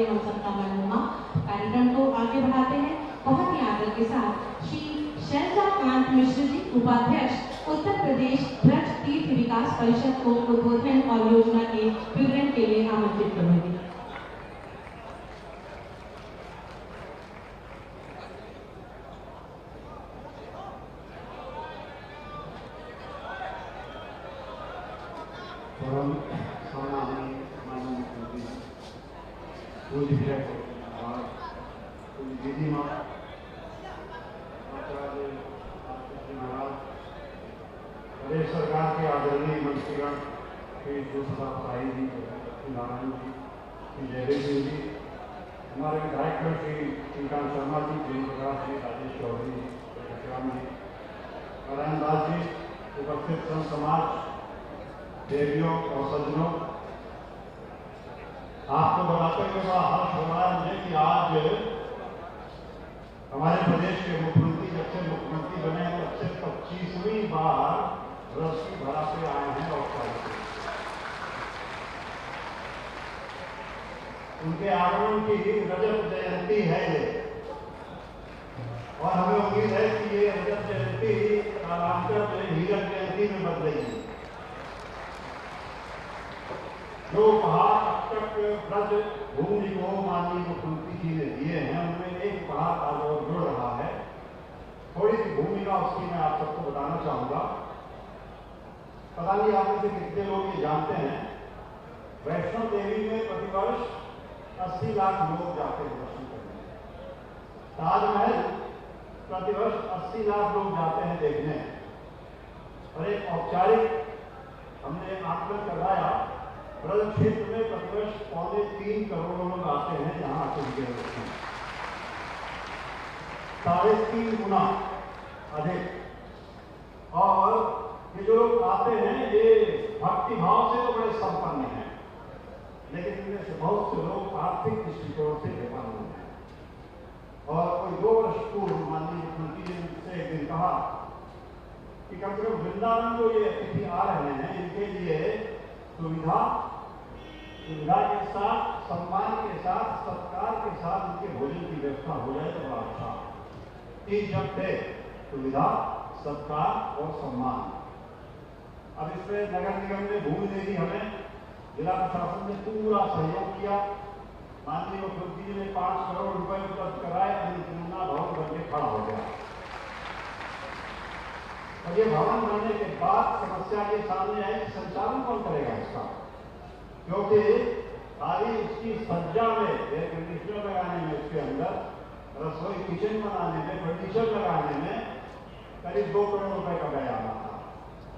हुए हम सबका मनोरमा कार्यक्रम को आगे बढ़ाते हैं। बहुत ही आदर के साथ श्री शैलजाकांत मिश्र जी, उपाध्यक्ष उत्तर प्रदेश ब्रज तीर्थ विकास परिषद को उद्बोधन और योजना के विवरण के लिए आमंत्रित करूंगी। दीदी माँ प्रदेश सरकार के आदरणीय मंत्रीगण श्री साई जी, नारायण जी, श्री जयदेव सिंह जी, हमारे विधायक श्री श्रीकांत शर्मा जी, प्रकाश जी, राजेश चौधरी जी, विक्रम जी, नारायण दास जी, उपस्थित संत समाज, देवियों और सज्जनों, आपको बताते हुए बड़ा हर्ष हो रहा है मुझे कि आज हमारे प्रदेश के मुख्यमंत्री जब से मुख्यमंत्री बने तब से 25वीं बार रस की धरा पे आए हैं और उनके आगमन की रजत जयंती है ये, और हमें उम्मीद है कि ये रजत जयंती कालांतर में हीरक जयंती में बदलेगी। जो उपहार अब तक ब्रज भूमि को माननीय मुख्यमंत्री जी ने दिए हैं, उनमें एक उपहार आज और जुड़ रहा है। थोड़ी सी भूमिका उसकी मैं आप सबको बताना चाहूंगा। पता नहीं आप में से कितने लोग ये जानते हैं, वैष्णो देवी में प्रतिवर्ष 80 लाख लोग जाते हैं दर्शन करने। ताजमहल प्रतिवर्ष 80 लाख लोग जाते हैं देखने। और एक औपचारिक हमने आंकलन करवाया, ब्रज क्षेत्र में प्रतिवर्ष 3.25 करोड़ लोग आते हैं जहां आके विजय होते हैं, 3.5 गुना अधिक। और ये जो लोग आते हैं ये भक्ति भाव से तो बड़े संपन्न हैं, लेकिन इनमें से बहुत से लोग आर्थिक दृष्टिकोण से विपन्न हैं। और कोई 2 वर्ष पूर्व माननीय मुख्यमंत्री जी ने मुझसे एक दिन कहा कि कम से कम वृंदावन जो ये अतिथि आ रहे हैं इनके लिए सुविधा के साथ, सम्मान के साथ, सत्कार के साथ उनके भोजन की व्यवस्था हो जाए तो बड़ा अच्छा। 3 शब्द थे, सुविधा, सत्कार और सम्मान। अब इसमें नगर निगम ने भूमि दे दी हमें, जिला प्रशासन ने पूरा सहयोग किया, माननीय मुख्यमंत्री जी ने 5 करोड़ रुपए उपलब्ध कराए, अन्नपूर्णा भवन बन के खड़ा हो गया। और ये भवन बनने के बाद समस्या के सामने आई कि संचालन कौन करेगा इसका, क्योंकि खाली उसकी सज्जा में, एयर कंडीशनर लगाने में, उसके अंदर रसोई किचन बनाने में, फर्नीचर लगाने में करीब 2 करोड़ रुपए का व्यय आना था,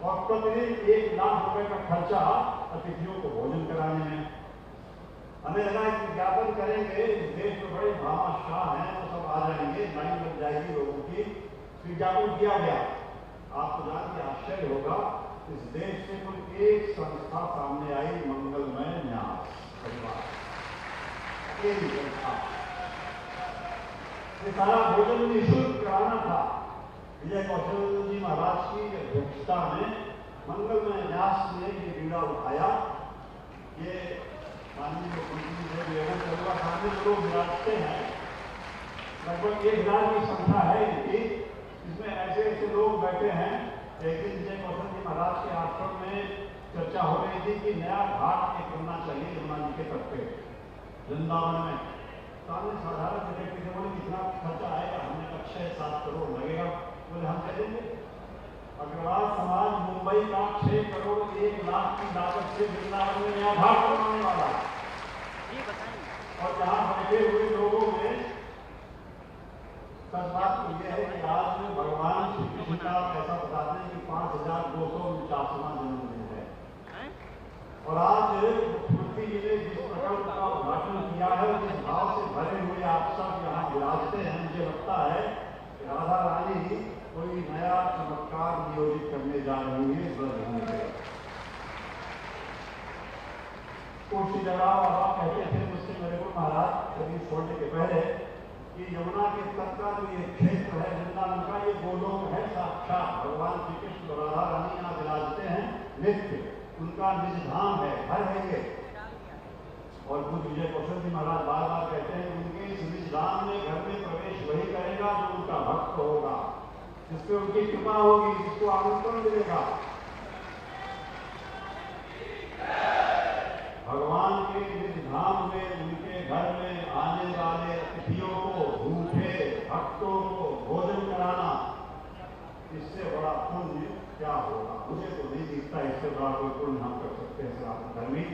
और प्रतिदिन 1 लाख रुपए का खर्चा अतिथियों को भोजन कराने में। हमें लगा कि विज्ञापन करेंगे, इस देश में बड़े भामाशाह हैं तो सब आ जाएंगे, लाइन लग जाएगी लोगों की। विज्ञापन किया गया। आपको जान के आश्चर्य होगा, इस देश से कोई एक संस्था सामने आई, मंगलमय न्यास परिवार, एक संस्था। ये सारा भोजन निःशुल्क कराना था। विजय कौशल जी महाराज की अध्यक्षता में मंगलमय न्यास ने ये बीड़ा उठाया। ये माननीय मुख्यमंत्री ने निवेदन करूंगा, सामने जो लोग विराजते हैं लगभग 1000 की संख्या है इनकी। इसमें ऐसे ऐसे लोग बैठे हैं। एक दिन विजय कौशल जी महाराज के आश्रम में चर्चा हो रही थी कि नया घाट एक बनना चाहिए यमुना जी के तट पे वृंदावन में। सामने साधारण व्यक्ति से बोले कितना खर्चा आएगा, हमने कहा 6-7 करोड़ लगेगा। बोले हम कह देंगे। अग्रवाल समाज मुंबई का 6 करोड़ 1 लाख की लागत से वृंदावन में नया घाट बनवाने वाला है। और जहां बैठे हुए लोगों में सच बात तो यह है कि आज में भगवान श्री कृष्ण का ऐसा बताते हैं कि 5249वां जन्मदिन है। और आज मुख्यमंत्री जी ने जिस प्रकल्प का उद्घाटन किया है, जिस भाव से भरे हुए आप सब यहाँ विराजते हैं, मुझे लगता है कि राधा रानी कोई नया चमत्कार नियोजित करने जा रही है ब्रजभूमि पे। कोशी जगह बाबा कहते थे मुझसे मेरे को महाराज कभी छोड़ने के पहले कि यमुना के तट का जो ये क्षेत्र है वृंदावन का, ये गोलोक है। साक्षात भगवान श्री कृष्ण और राधा रानी यहाँ विराजते हैं नित्य, उनका निज धाम है, घर है ये। और पूज्य विजय कौशल जी महाराज बार बार कहते हैं कि उनके इस निज धाम में घर में प्रवेश वही करेगा जो उनका भक्त होगा, जिस पे उनकी कृपा होगी, जिसको आमंत्रण मिलेगा। भगवान के निज धाम में उनके घर में आने वाले अतिथियों को, भूखे भक्तों को भोजन कराना, इससे बड़ा पुण्य क्या होगा? मुझे तो नहीं दिखता इससे बड़ा कोई पुण्य हम कर सकते हैं सनातन धर्मी।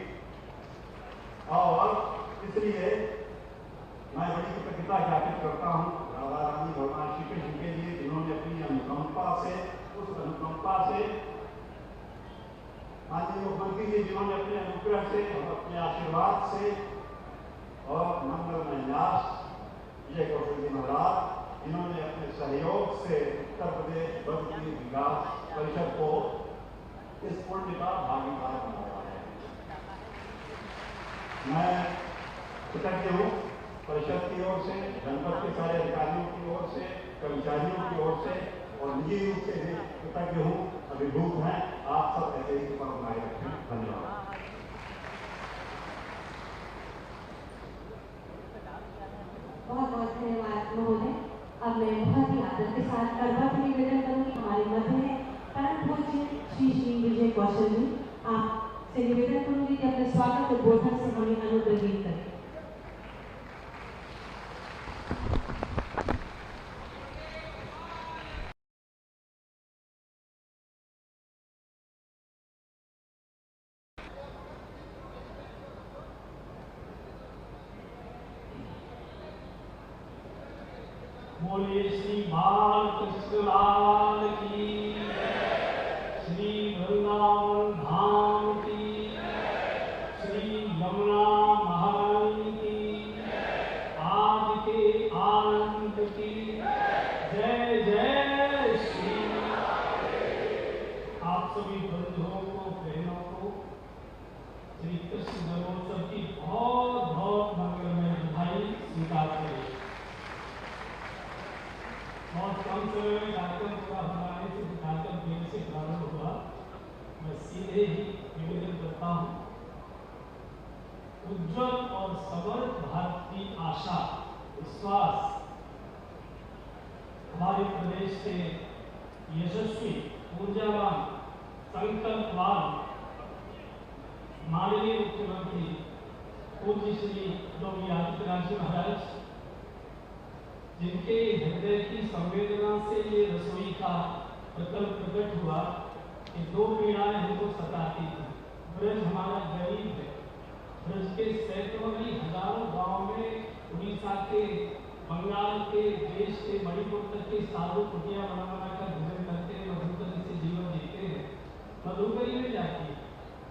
और इसलिए मैं बड़ी कृतज्ञता ज्ञापित करता हूँ राधा रानी भगवान श्री कृष्ण के लिए, जिन्होंने अपनी अनुकंपा से, उस अनुकंपा से, माननीय मुख्यमंत्री जी जिन्होंने अपने अनुग्रह से और अपने आशीर्वाद से और मंगलमय न्यास विजय कौशल जी महाराज जिन्होंने अपने सहयोग से उत्तर प्रदेश बद्र विकास परिषद को इस पुण्य का भागीदार बनाया है। मैं कृतज्ञ हूँ परिषद की ओर से, जनपद के सारे अधिकारियों की ओर से, कर्मचारियों की ओर से, और निजी रूप से भी कृतज्ञ हूँ, अभिभूत हैं। आप सब ऐसे ही कृपा बनाए रखें। धन्यवाद। बहुत बहुत धन्यवाद महोदय। अब मैं बहुत ही आदर के साथ करवट निवेदन करूंगी। हमारे मध्य में परम पूज्य श्री श्री विजय कौशल जी, आपसे निवेदन करूंगी कि अपने स्वागत और बोधन से हमें अनुग्रहित करें। बोलिए श्री बाल कृष्ण लाल की, श्री वृंदावन धाम की, श्री यमुना महारानी की, आज के आनंद की जय जय श्री। आप सभी बंधुओं को, बहनों को श्री कृष्ण जन्मोत्सव की बहुत बहुत मंगलमय बधाई स्वीकार करें। बहुत कम समय में कार्यक्रम पूरा होने से कार्यक्रम देर से प्रारंभ हुआ। मैं सीधे ही निवेदन करता हूँ, उज्ज्वल और समर्थ भारत की आशा, विश्वास, हमारे प्रदेश के यशस्वी, ऊर्जावान, संकल्पवान माननीय मुख्यमंत्री पूज्य श्री योगी आदित्यनाथ जी महाराज, जिनके हृदय की संवेदना से ये रसोई का प्रकल्प प्रकट हुआ कि दो पीड़ाएं हमको सताती थी। ब्रज हमारा गरीब है, ब्रज के सैकड़ों नहीं हजारों गांव में उड़ीसा के, बंगाल के, देश के, मणिपुर तक के साधु कुटिया बना बनाकर भजन करते हैं, मधुकरी से जीवन जीते हैं, मधुकरी में जाती है,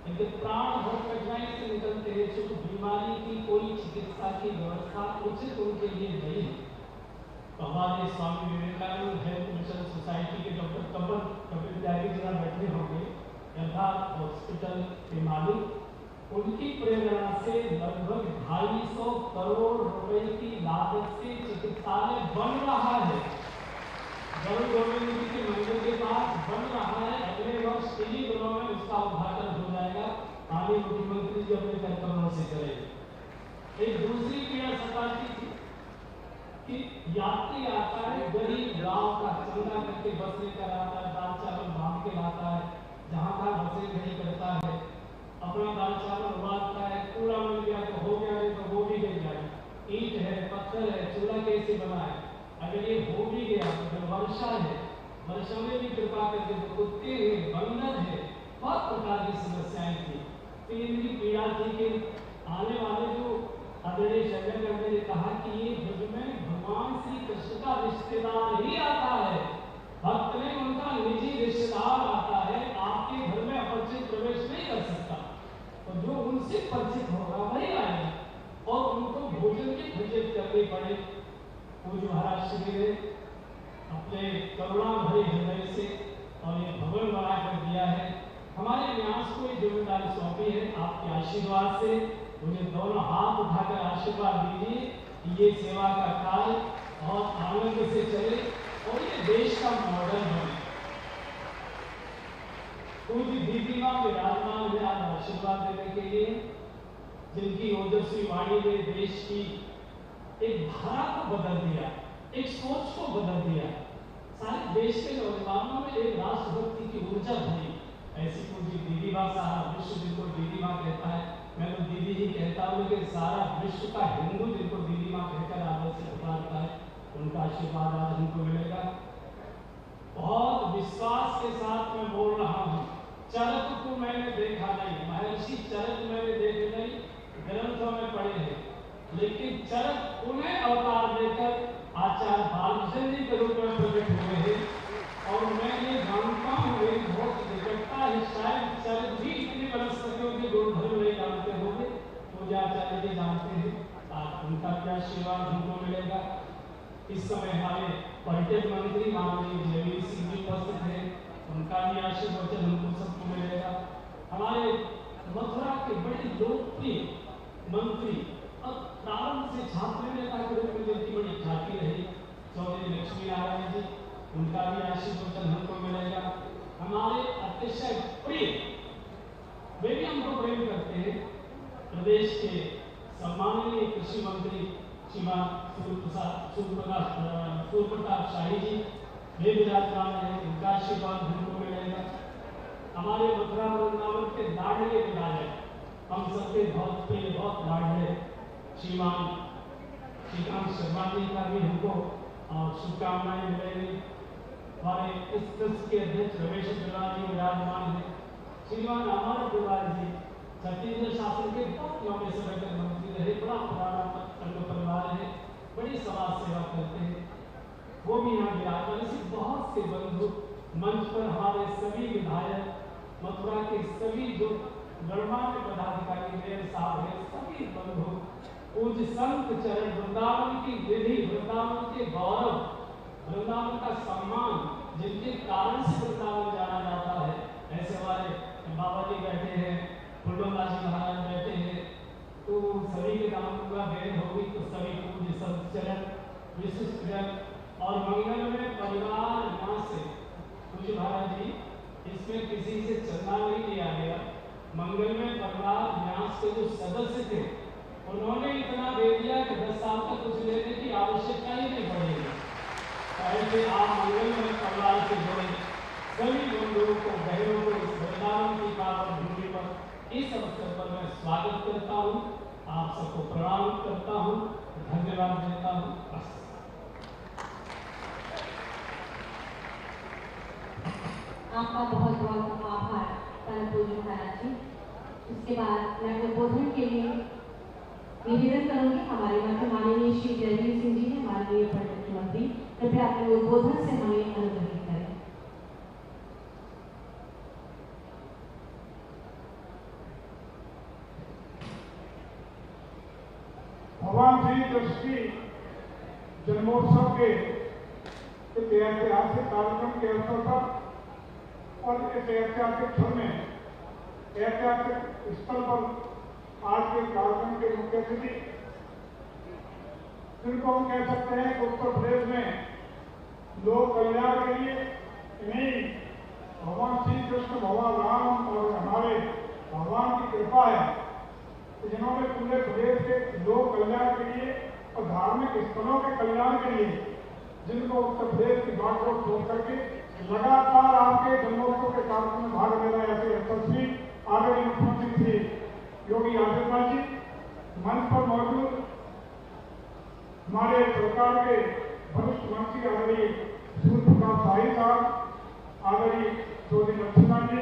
लेकिन प्राण बहुत कठिनाई से निकलते हैं। चूंकि बीमारी की कोई चिकित्सा की व्यवस्था उचित उनके लिए नहीं है, तो हमारे Swami Vivekananda health mission society के डॉक्टर कपिल त्यागी जी बैठे होंगे, यथार्थ हॉस्पिटल के मालिक, उनकी प्रेरणा से लगभग 250 करोड़ रुपए की लागत से चिकित्सालय बन रहा है। गुरु गोविंद जी के मंदिर के पास बन रहा है। अगले वर्ष इन्हीं दिनों में उसका उद्घाटन हो जाएगा। माननीय मुख्यमंत्री जी अपने कार्यक्रमों से करेंगे। एक दूसरी पीड़ा सताती थी कि यात्री आता है, गरीब गांव का चंदा करके बस लेकर आता है, दाल चावल बांध के लाता है, जहां का बसें नहीं करता है, अपना दाल चावल उबालता है, कूड़ा मिल गया तो हो गया, नहीं तो वो भी गिर जाए, ईंट है, पत्थर है, चूल्हा कैसे बनाए, अगर ये हो भी गया तो वर्षा है, वर्षा में भी कृपा करके तो कुत्ते हैं, बंदर है, बहुत प्रकार की समस्याएं थी। तो इनकी पीड़ा थी कि आने वाले जो आदरणीय शंकर ने कहा कि ये ब्रज में भगवान श्री कृष्ण का रिश्तेदार ही आता है, भक्त नहीं उनका निजी रिश्तेदार आता है, आपके घर में अपरिचित प्रवेश नहीं कर सकता, तो जो उनसे परिचित होगा वही आएगा, और उनको भोजन की फजीयत करनी पड़े। पूज्य महाराज श्री ने अपने करुणा भरे हृदय से और ये भवन बनाकर दिया है, हमारे न्यास को ये जिम्मेदारी सौंपी है। आपके आशीर्वाद से मुझे दोनों हाथ उठाकर आशीर्वाद दीजिए कि ये सेवा का कार्य बहुत आनंद से चले और ये देश का मॉडल बने। पूज्य दीदी मां विराजमान है आज आशीर्वाद देने के लिए। जिनकी ओजस्वी वाणी ने देश की एक धारा को बदल दिया, एक सोच को बदल दिया, सारे देश के नौजवानों में एक राष्ट्रभक्ति की ऊर्जा भरी। ऐसी पूजी दीदी माँ सारा विश्व जिनको दीदी माँ कहता है, मैं तो दीदी ही कहता हूँ, लेकिन सारा विश्व का हिंदू जिनको दीदी माँ कहकर आदर से पुकारता है, उनका आशीर्वाद आज हमको मिलेगा। बहुत विश्वास के साथ मैं बोल रहा हूँ, चरक को मैंने देखा नहीं, महर्षि चरक मैंने देखे नहीं, ग्रंथों में पढ़े हैं, लेकिन चरक उन्हें अवतार देकर आचार्य बालकृष्ण जी के रूप में प्रकट हुए हैं। और मैं ये जानता हूँ, मेरी बहुत निकटता है, शायद चरक भी इतनी वनस्पतियों के गुणधर्म नहीं जानते होंगे, पूजा आचार्य जी जानते हैं। आज उनका क्या आशीर्वाद हमको मिलेगा। इस समय हमारे पर्यटन मंत्री माननीय जयवीर सिंह जी उपस्थित हैं, उनका भी आशीर्वचन हमको सबको मिलेगा। हमारे मथुरा के बड़े लोकप्रिय मंत्री और प्रारंभ से छात्र नेता के रूप में जिनकी बड़ी ख्याति रही, चौधरी लक्ष्मी नारायण जी, उनका भी आशीर्वचन हमको मिलेगा। हमारे अतिशय प्रिय, वे भी हमको प्रेम करते हैं, प्रदेश के सम्माननीय कृषि मंत्री श्रीमान सूर्यप्रताप शाही जी, वे विराजमान हैं, उनका आशीर्वाद हमको मिलेगा। हमारे मथुरा वृंदावन के लाडले विधायक, हम सबके बहुत प्रिय, बहुत लाडले श्रीमान श्रीकांत शर्मा जी का भी हमको शुभकामनाएं मिलेंगी। हमारे इस ट्रस्ट के अध्यक्ष रमेश अग्रवाल जी विराजमान हैं। श्रीमान अमर अग्रवाल जी छत्तीसगढ़ शासन के बहुत लंबे समय तक मंत्री रहे, बड़ा पुराना संघ परिवार है, बड़ी समाज सेवा करते हैं, वो भी यहाँ विराजमान। ऐसे बहुत से बंधु मंच पर हमारे सभी विधायक, मथुरा के सभी जो गणमान्य पदाधिकारी मेरे साथ हैं, सभी बंधु, पूज्य संत चरण, वृंदावन की विधि, वृंदावन के गौरव, वृंदावन का सम्मान, जिनके कारण से वृंदावन जाना जाता है, ऐसे हमारे बाबा जी बैठे हैं, फुलदास जी महाराज बैठे हैं, तो सभी के नाम का देन होगी, तो सभी पूज्य संत चरण, विशिष्ट जन और मंगल में परिवार यहाँ से पूज्य महाराज जी, इसमें किसी से चंदा नहीं लिया गया। मंगल में परिवार न्यास के जो सदस्य थे, उन्होंने इतना दे दिया कि 10 साल तक कुछ लेने की आवश्यकता ही नहीं पड़ेगी। ऐसे आप मंगल में परिवार से जुड़े सभी बंधुओं को, बहनों को इस वृंदावन की पावन भूमि पर इस अवसर पर मैं स्वागत करता हूँ, आप सबको प्रणाम करता हूँ, धन्यवाद देता हूँ। आपका बहुत बहुत आभार परम पूज्य महाराज जी। इसके बाद मैं उद्बोधन के लिए निवेदन करूंगी हमारे मंत्री माननीय श्री जयवीर सिंह जी हैं, माननीय पर्यटन मंत्री, कृपया अपने उद्बोधन से हमें अनुग्रहित करें। भगवान श्री कृष्ण की जन्मोत्सव के ऐतिहासिक कार्यक्रम के अवसर पर और इस ऐतिहासिक क्षण में, ऐतिहासिक स्थल पर आज के कार्यक्रम के मुख्य अतिथि, जिनको हम कह सकते हैं कि उत्तर प्रदेश में लोक कल्याण के लिए नहीं, भगवान श्री कृष्ण, भगवान राम और हमारे भगवान की कृपा है, जिन्होंने पूरे प्रदेश के लोक कल्याण के लिए और धार्मिक स्थलों के कल्याण के लिए, जिनको उत्तर प्रदेश की बात को छोड़ करके लगातार आपके जन्मोत्सव के कार्यक्रम में भाग ले रहे ऐसे यशस्वी आदरणीय मुख्यमंत्री श्री योगी आदित्यनाथ जी, मंच पर मौजूद हमारे सरकार के वरिष्ठ मंत्री आदरणीय सूर्यप्रताप शाही साहब, आदरणीय चौधरी लक्ष्मण जी,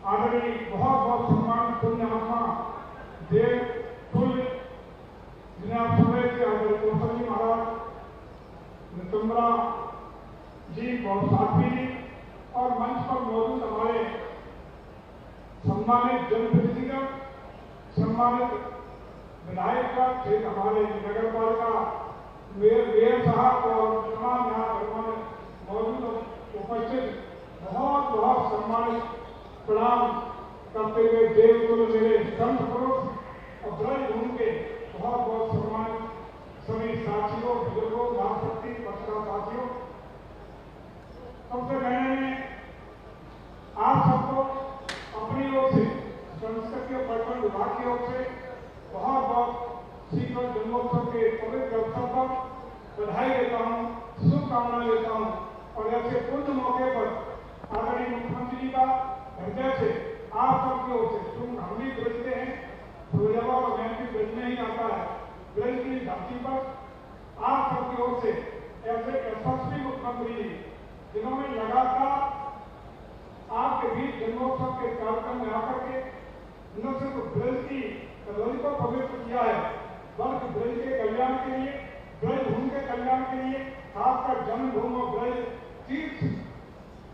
आदरणीय बहुत बहुत सम्मानित पुण्य आत्मा देव तुल्य जिन्हें आप समय से आदरणीय कौशल जी महाराज, नितंबरा जी, बहुत साथी जी, और मंच पर मौजूद हमारे सम्मानित जनप्रतिनिधिगण, सम्मानित विधायक, हमारे नगर पालिका मेयर साहब और तमाम यहाँ मौजूद उपस्थित बहुत बहुत सम्मानित प्रणाम करते हुए देवकुल मेरे संत पुरुष और ब्रजभूमि के बहुत बहुत सम्मानित सभी साथियों, बुजुर्गों, राष्ट्रपति पत्रकार साथियों, सबसे पहले मैं आप सबको अपनी ओर से संस्कृति और पर्यटन विभाग की ओर जन्मोत्सव के पवित्र अवसर पर बधाई देता हूँ, शुभकामनाएं देता हूँ और ऐसे पूर्ण मौके पर आदरणीय मुख्यमंत्री जी का हृदय से आप सबकी ओर से तुम हम भी बजते हैं, फिरोजाबाद और मैं भी बजने ही आता है, ब्रज की धरती पर आप सबकी ओर से ऐसे यशस्वी मुख्यमंत्री जी जिन्होंने लगातार आपके बीच जन्मोत्सव के कार्यक्रम में आकर के न सिर्फ ब्रज की कदौली को पवित्र किया है, बल्कि ब्रज के कल्याण के लिए, ब्रज भूमि के कल्याण के लिए, खासकर जन्मभूमि और ब्रज तीर्थ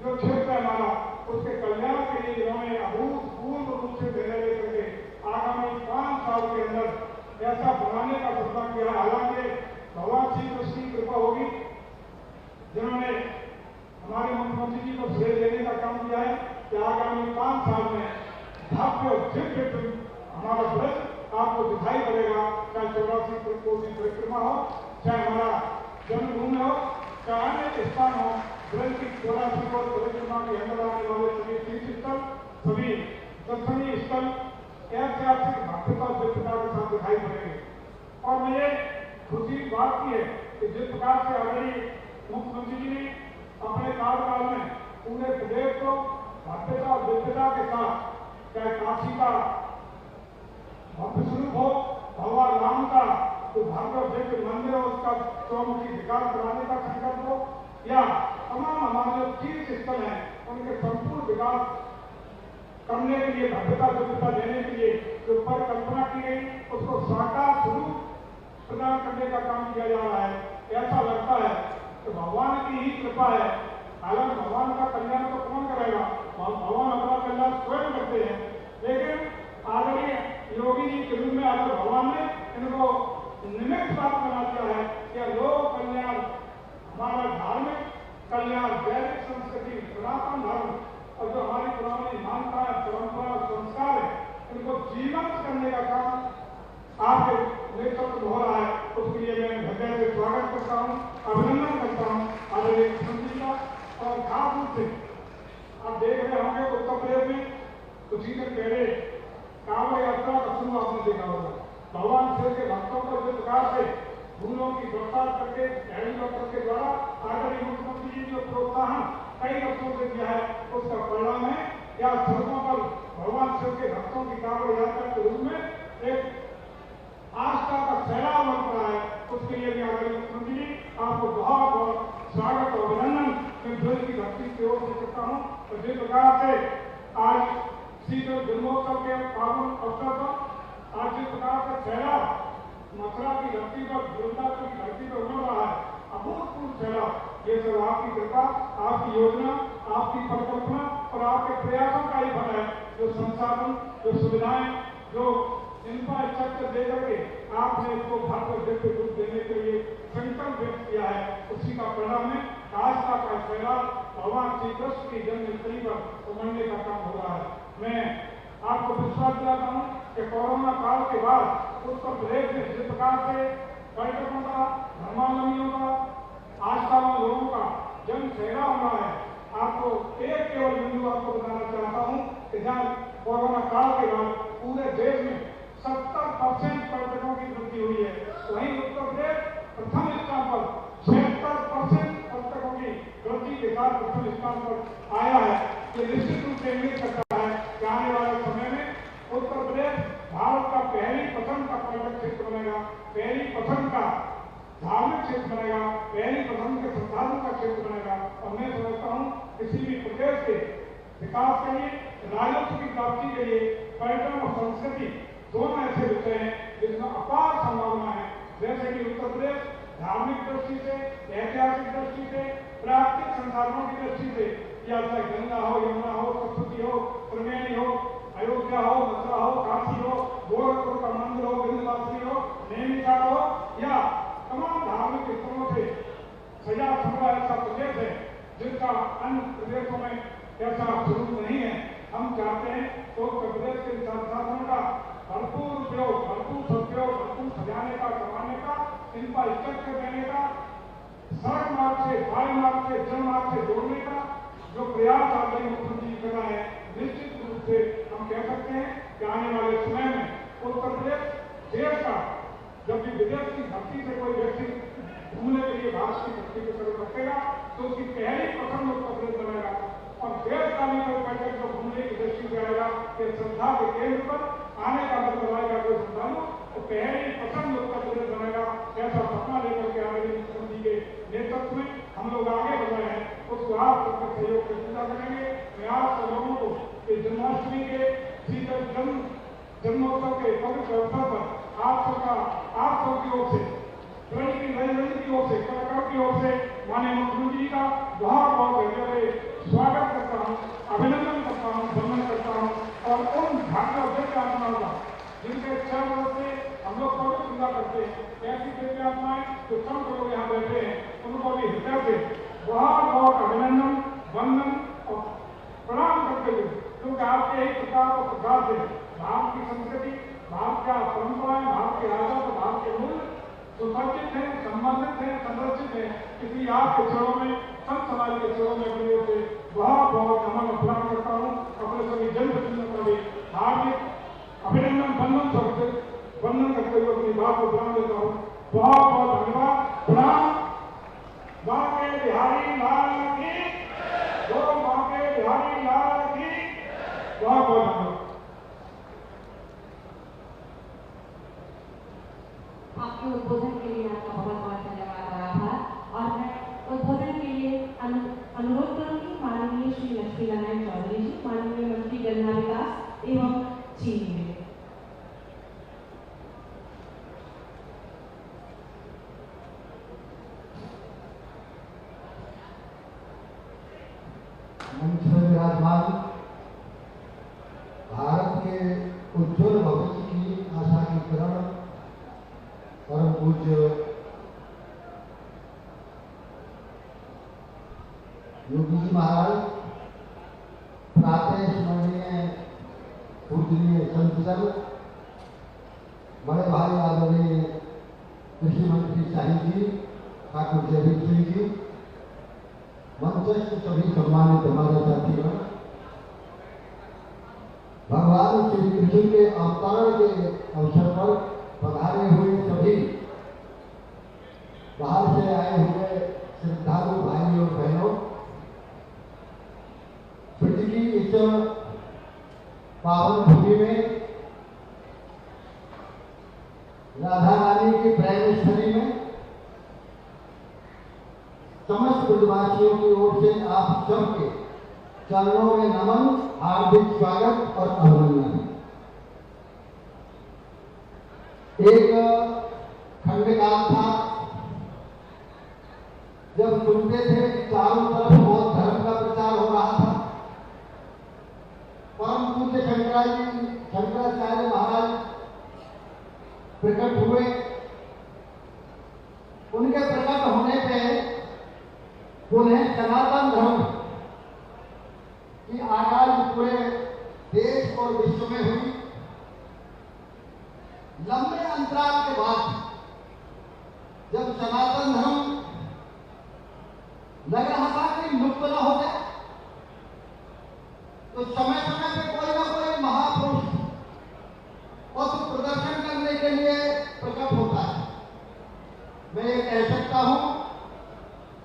जो क्षेत्र है हमारा, उसके कल्याण के लिए जिन्होंने अभूतपूर्व रूप से निर्णय लेकर के आगामी 5 साल के अंदर ऐसा बनाने का सपना किया है। हालांकि भगवान श्री कृष्ण की कृपा होगी, जिन्होंने हमारे मुख्यमंत्री जी को श्रेय देने का काम किया है कि आगामी 5 साल में भव्य दिव्य हमारा ब्रज आपको दिखाई पड़ेगा, चाहे 84 कोटि परिक्रमा हो, चाहे हमारा जन्मभूमि हो, चाहे अन्य स्थान हो, ब्रज की 84 कोटि परिक्रमा के अंदर आने वाले सभी तीर्थ स्थल, सभी दर्शनीय स्थल ऐतिहासिक भव्यता दिव्यता के साथ दिखाई पड़ेंगे। और मुझे खुशी बात की है कि जिस प्रकार से आदरणीय मुख्यमंत्री जी ने अपने कार्यकाल में पूरे प्रदेश को भव्यता और दिव्यता के साथ, चाहे काशी का भव्य स्वरूप हो, भगवान राम का जो भव्य दिव्य मंदिर हो उसका चौमुखी विकास कराने का संकल्प हो, या तमाम हमारे जो तीर्थ स्थल हैं उनके संपूर्ण विकास करने के लिए, भव्यता दिव्यता देने के लिए जो परिकल्पना की गई उसको साकार स्वरूप प्रदान करने का काम किया जा रहा है। ऐसा लगता है कि भगवान की ही कृपा है। हालांकि भगवान का कल्याण तो कौन करेगा, भगवान अपना कल्याण स्वयं करते हैं, लेकिन आदरणीय योगी जी के रूप में अगर भगवान ने इनको निमित्त प्राप्त बना दिया है कि लोक कल्याण, हमारा धार्मिक कल्याण, वैदिक संस्कृति, सनातन धर्म और जो हमारी पुरानी मान्यता है, परंपरा, संस्कार है, इनको जीवंत करने का काम आपके नेतृत्व हो रहा है। उसके लिए मैं हृदय से स्वागत करता हूँ, अभिनंदन करता हूँ आदरणीय मुख्यमंत्री का। और खास रूप से आप देख रहे होंगे उत्तर प्रदेश में कुछ ही दिन पहले कांवड़ यात्रा का शुरू आपने देखा होगा। भगवान शिव के भक्तों को जिस प्रकार से फूलों की बरसात करके, हेलीकॉप्टर के द्वारा आदरणीय मुख्यमंत्री जी जो प्रोत्साहन कई वर्षों से दिया है, उसका परिणाम है या सड़कों पर भगवान शिव के भक्तों की कांवड़ यात्रा के रूप में एक आस्था का सैलाब बन रहा है। उसके लिए मैं आदरणीय मुख्यमंत्री जी आपको बहुत बहुत स्वागत और अभिनंदन मैं ब्रज की धरती की ओर से करता हूँ। और जिस प्रकार से आज श्री जन्मोत्सव के पावन अवसर पर आज जिस प्रकार से सैलाब मथुरा की धरती पर, वृंदावन की धरती पर उमड़ रहा है, अभूतपूर्व सैलाब, ये सब आपकी कृपा, आपकी योजना, आपकी परिकल्पना और आपके प्रयासों का ही फल है। जो संसाधन, जो सुविधाएं, जो इंफ्रास्ट्रक्चर दे करके आपने इसको भव्य दिव्य रूप देने के लिए संकल्प व्यक्त किया है, उसी का परिणाम है आस्था का सैलाब भगवान श्री कृष्ण की जन्मस्थली पर उमड़ने का काम हो रहा है। मैं आपको विश्वास दिलाता हूँ कि कोरोना काल के बाद उत्तर प्रदेश में जिस प्रकार से पर्यटकों का, धर्मावलंबियों का, आस्थावान लोगों का जन सैलाब हो रहा है, आपको एक केवल बिंदु आपको बताना चाहता हूँ कि जहाँ कोरोना काल के बाद पूरे देश में 70% पर्यटकों की वृद्धि हुई है, वहीं उत्तर प्रदेश प्रथम स्थान पर 76% पर्यटकों की वृद्धि के साथ प्रथम स्थान पर आया है। ये निश्चित रूप से इंगित करता है कि आने वाले समय में उत्तर प्रदेश भारत का पहली पसंद का पर्यटक क्षेत्र बनेगा, पहली पसंद का धार्मिक क्षेत्र बनेगा, पहली पसंद के संसाधन का क्षेत्र बनेगा। और मैं समझता हूँ किसी भी प्रदेश के विकास के लिए, राजस्व की प्राप्ति के लिए पर्यटन और संस्कृति दोनों ऐसे विषय हैं जिसमें अपार संभावना है। जैसे कि उत्तर प्रदेश धार्मिक दृष्टि से, ऐतिहासिक दृष्टि से, प्राकृतिक संसाधनों की दृष्टि से, या चाहे गंगा हो, यमुना हो, सरस्वती हो, त्रिवेणी हो, अयोध्या हो, मथुरा हो, काशी हो, गोरखपुर का मंदिर हो, विंध्यवासिनी हो, नैनीताल हो, या तमाम धार्मिक स्थलों से सजा सजा ऐसा प्रदेश है जिसका अन्य प्रदेशों में ऐसा स्वरूप नहीं है। हम चाहते हैं तो उत्तर प्रदेश के संसाधनों का भरपूर उपयोग, भरपूर सदुपयोग, भरपूर सजाने का, कमाने का, इंफ्रास्ट्रक्चर देने का, सड़क मार्ग से, वायु मार्ग से, जल मार्ग से जोड़ने का जो प्रयास आदरणीय मुख्यमंत्री जी कर रहे हैं, निश्चित रूप से हम कह सकते हैं कि आने वाले समय में उत्तर प्रदेश देश का जब भी विदेश की धरती से कोई व्यक्ति घूमने के लिए भारत की धरती को तरफ रखेगा तो उसकी पहली पसंद उत्तर प्रदेश बनेगा। और देश का भी कोई पर्यटक जो घूमने की दृष्टि से आएगा कि श्रद्धा के केंद्र पर आने का मतलब आएगा कोई श्रद्धालु तो पहली पसंद उत्तर प्रदेश बनेगा। ऐसा सपना लेकर के आगे मुख्यमंत्री के नेतृत्व में हम लोग आगे बढ़ रहे हैं, उसको आप सबके सहयोग से पूरा करेंगे। मैं आप सब लोगों को इस जन्माष्टमी के जन्मोत्सव के पवित्र अवसर पर आप सबकी ओर से की ओर से कलाकार की ओर से माननीय मुख्यमंत्री जी का बहुत बहुत हृदय स्वागत करता हूँ, अभिनंदन करता हूँ, वंदन करता हूँ। और उन भाग्य दिव्य आत्माओं का जिनके 6 वर्ष से हम लोग पवित्र पूजा करते हैं, ऐसी दिव्य आत्माएं जो संत लोग यहाँ बैठे हैं, उनको भी हृदय से बहुत बहुत अभिनंदन, वंदन और प्रणाम करते हुए, क्योंकि आपके एक प्रकार और प्रकार से भारत की संस्कृति, भारत का परंपराएं, भारत के आदत, भारत के मूल्य सुसज्जित है, संबंधित है, संरक्षित है। इसलिए आपके चरणों में, संत समाज के चरणों में अपनी ओर से बहुत बहुत नमन और प्रणाम करता हूँ। अपने सभी जनप्रतिनिधियों का भी हार्दिक अभिनंदन, वंदन करते हुए अपनी बात को प्रणाम देता हूँ। बहुत बहुत धन्यवाद। प्रणाम। बांके बिहारी लाल की, बांके बिहारी लाल की, बहुत बहुत धन्यवाद। आपके उद्बोधन के लिए आपका बहुत बहुत धन्यवाद और आभार। और मैं उद्बोधन के लिए अनुरोध करूंगी माननीय श्री लक्ष्मी नारायण चौधरी जी, माननीय मंत्री गन्ना विकास एवं चीनी मिल। मंच में विराजमान भारत के उज्ज्वल भविष्य की आशा की किरण परम पूज्य योगी जी महाराज, प्रातः स्मरणीय पूजनीय संत बड़े भाई आदरणीय कृषि मंत्री शाही जी, ठाकुर जयवीर सिंह जी, मंचस्थ सभी सम्मानित हमारे साथीगण, भगवान श्री कृष्ण के अवतरण के अवसर पर पधारे हुए सभी बाहर से आए हुए श्रद्धालु भाई और बहनों, ब्रज की इस पावन भूमि में, राधा रानी की प्रेम स्थली में समस्त ब्रजवासियों की ओर से आप सबके चरणों में नमन, हार्दिक स्वागत और अभिनंदन। एक खंडकाल था जब सुनते थे कि चारों तरफ बौद्ध धर्म का प्रचार हो रहा था। परम पूज्य शंकराचार्य महाराज प्रकट हुए। उनके प्रकट होने पे उन्हें सनातन धर्म की आगाज पूरे देश और विश्व में हुई। लंबे अंतराल के बाद जब सनातन धर्म लग रहा था कि लुप्त न हो जाए, तो समय समय पे कोई ना कोई महापुरुष पथ प्रदर्शन करने के लिए प्रकट होता है। मैं ये कह सकता हूं,